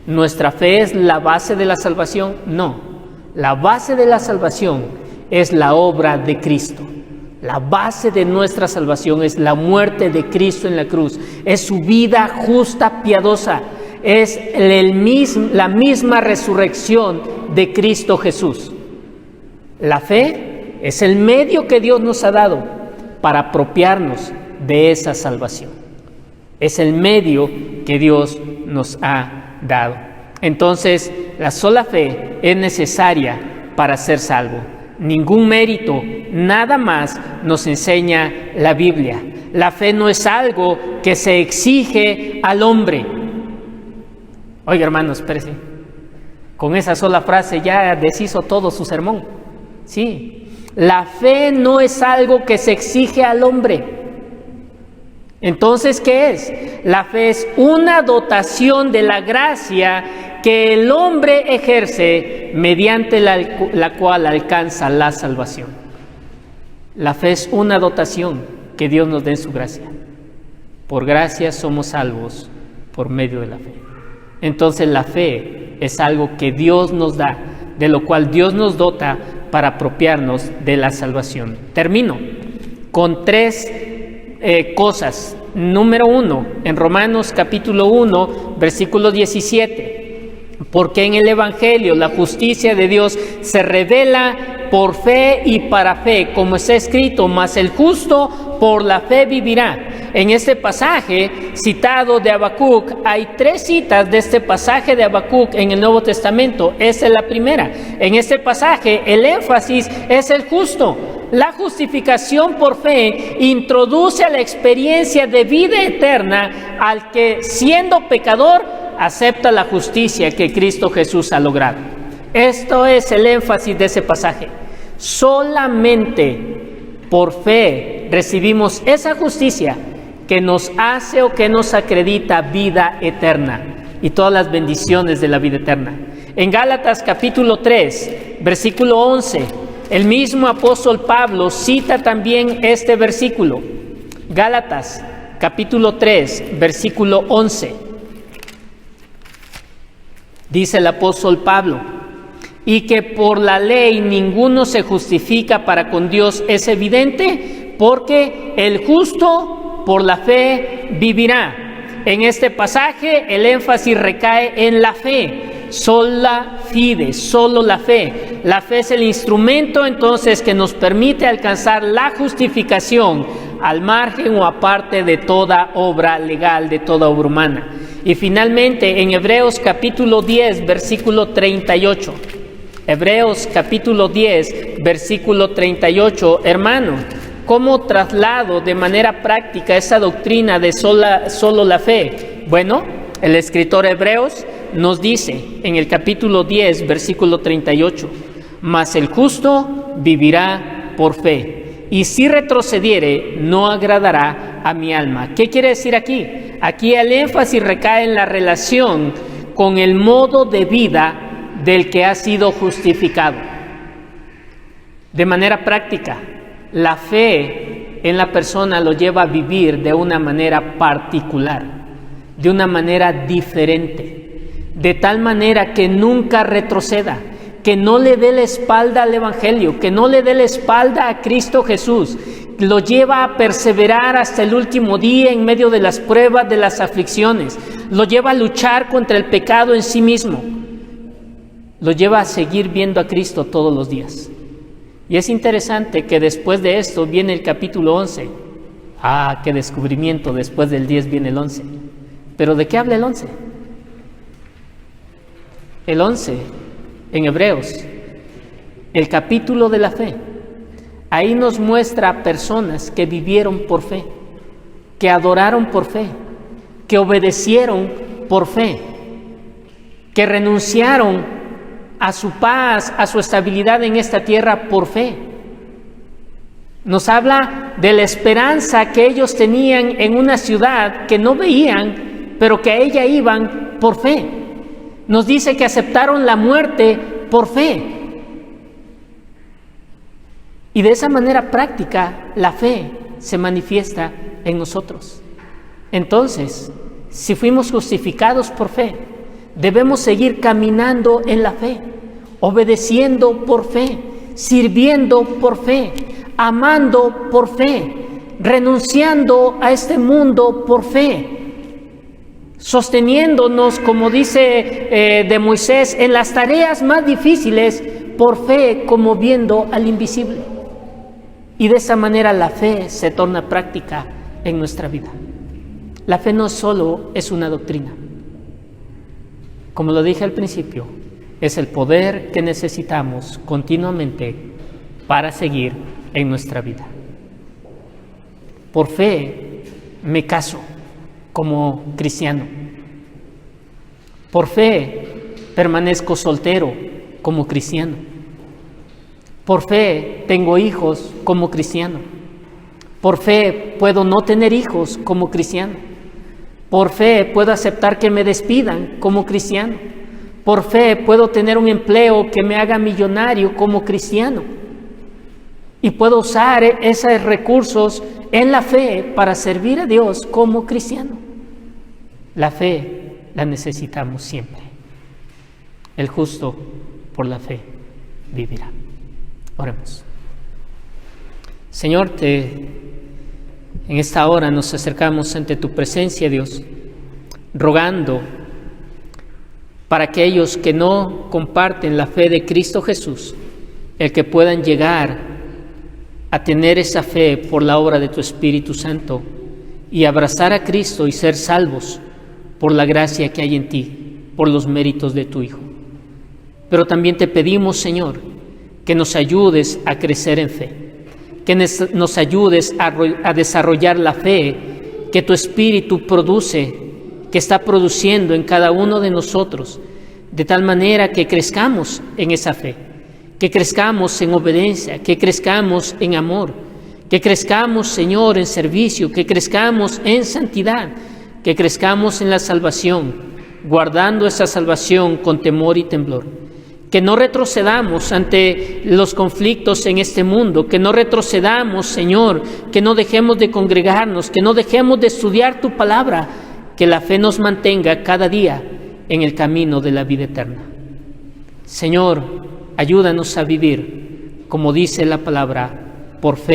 ¿Nuestra fe es la base de la salvación? No. La base de la salvación es la obra de Cristo. La base de nuestra salvación es la muerte de Cristo en la cruz. Es su vida justa, piadosa. Es la misma resurrección de Cristo Jesús. La fe es el medio que Dios nos ha dado para apropiarnos de esa salvación. Es el medio que Dios nos ha dado. Entonces, la sola fe es necesaria para ser salvo. Ningún mérito, nada más nos enseña la Biblia. La fe no es algo que se exige al hombre. Oiga, hermano, espérese. Con esa sola frase ya deshizo todo su sermón. Sí, la fe no es algo que se exige al hombre. Entonces, ¿qué es? La fe es una dotación de la gracia que el hombre ejerce mediante la cual alcanza la salvación. La fe es una dotación que Dios nos da en su gracia. Por gracia somos salvos por medio de la fe. Entonces la fe es algo que Dios nos da, de lo cual Dios nos dota para apropiarnos de la salvación. Termino con tres cosas. Número 1, en Romanos capítulo 1, versículo 17. Porque en el Evangelio la justicia de Dios se revela por fe y para fe, como está escrito, mas el justo por la fe vivirá. En este pasaje citado de Habacuc, hay 3 citas de este pasaje de Habacuc en el Nuevo Testamento. Esta es la primera. En este pasaje el énfasis es el justo, La justificación por fe introduce a la experiencia de vida eterna al que, siendo pecador, acepta la justicia que Cristo Jesús ha logrado. Esto es el énfasis de ese pasaje. Solamente por fe recibimos esa justicia que nos hace o que nos acredita vida eterna y todas las bendiciones de la vida eterna. En Gálatas capítulo 3, versículo 11, el mismo apóstol Pablo cita también este versículo. Gálatas capítulo 3, versículo 11. Dice el apóstol Pablo: y que por la ley ninguno se justifica para con Dios es evidente, porque el justo por la fe vivirá. En este pasaje el énfasis recae en la fe. Sola fide, solo la fe. La fe es el instrumento entonces que nos permite alcanzar la justificación al margen o aparte de toda obra legal, de toda obra humana. Y finalmente en Hebreos capítulo 10, versículo 38. Hebreos capítulo 10, versículo 38. Hermano, ¿cómo traslado de manera práctica esa doctrina de solo la fe? Bueno, el escritor Hebreos nos dice en el capítulo 10, versículo 38, mas el justo vivirá por fe, y si retrocediere, no agradará a mi alma. ¿Qué quiere decir aquí? Aquí el énfasis recae en la relación con el modo de vida del que ha sido justificado. De manera práctica, la fe en la persona lo lleva a vivir de una manera particular, de una manera diferente, de tal manera que nunca retroceda, que no le dé la espalda al Evangelio, que no le dé la espalda a Cristo Jesús. Lo lleva a perseverar hasta el último día en medio de las pruebas, de las aflicciones. Lo lleva a luchar contra el pecado en sí mismo. Lo lleva a seguir viendo a Cristo todos los días. Y es interesante que después de esto viene el capítulo 11. ¡Ah, qué descubrimiento! Después del 10 viene el 11. ¿Pero de qué habla el 11? El 11, en Hebreos, el capítulo de la fe. Ahí nos muestra a personas que vivieron por fe, que adoraron por fe, que obedecieron por fe, que renunciaron a su paz, a su estabilidad en esta tierra por fe. Nos habla de la esperanza que ellos tenían en una ciudad que no veían, pero que a ella iban por fe. Nos dice que aceptaron la muerte por fe. Y de esa manera práctica, la fe se manifiesta en nosotros. Entonces, si fuimos justificados por fe, debemos seguir caminando en la fe, obedeciendo por fe, sirviendo por fe, amando por fe, renunciando a este mundo por fe, sosteniéndonos, como dice de Moisés, en las tareas más difíciles por fe, como viendo al invisible. Y de esa manera la fe se torna práctica en nuestra vida. La fe no solo es una doctrina. Como lo dije al principio, es el poder que necesitamos continuamente para seguir en nuestra vida. Por fe me caso como cristiano. Por fe permanezco soltero como cristiano. Por fe tengo hijos como cristiano. Por fe puedo no tener hijos como cristiano. Por fe puedo aceptar que me despidan como cristiano. Por fe puedo tener un empleo que me haga millonario como cristiano. Y puedo usar esos recursos en la fe para servir a Dios como cristiano. La fe la necesitamos siempre. El justo por la fe vivirá. Oremos. Señor, en esta hora nos acercamos ante tu presencia, Dios, rogando para aquellos que no comparten la fe de Cristo Jesús, el que puedan llegar a tener esa fe por la obra de tu Espíritu Santo y abrazar a Cristo y ser salvos por la gracia que hay en ti, por los méritos de tu Hijo. Pero también te pedimos, Señor, que nos ayudes a crecer en fe, que nos ayudes a desarrollar la fe que tu Espíritu produce, que está produciendo en cada uno de nosotros, de tal manera que crezcamos en esa fe, que crezcamos en obediencia, que crezcamos en amor, que crezcamos, Señor, en servicio, que crezcamos en santidad, que crezcamos en la salvación, guardando esa salvación con temor y temblor. Que no retrocedamos ante los conflictos en este mundo, que no retrocedamos, Señor, que no dejemos de congregarnos, que no dejemos de estudiar tu palabra, que la fe nos mantenga cada día en el camino de la vida eterna. Señor, ayúdanos a vivir, como dice la palabra, por fe.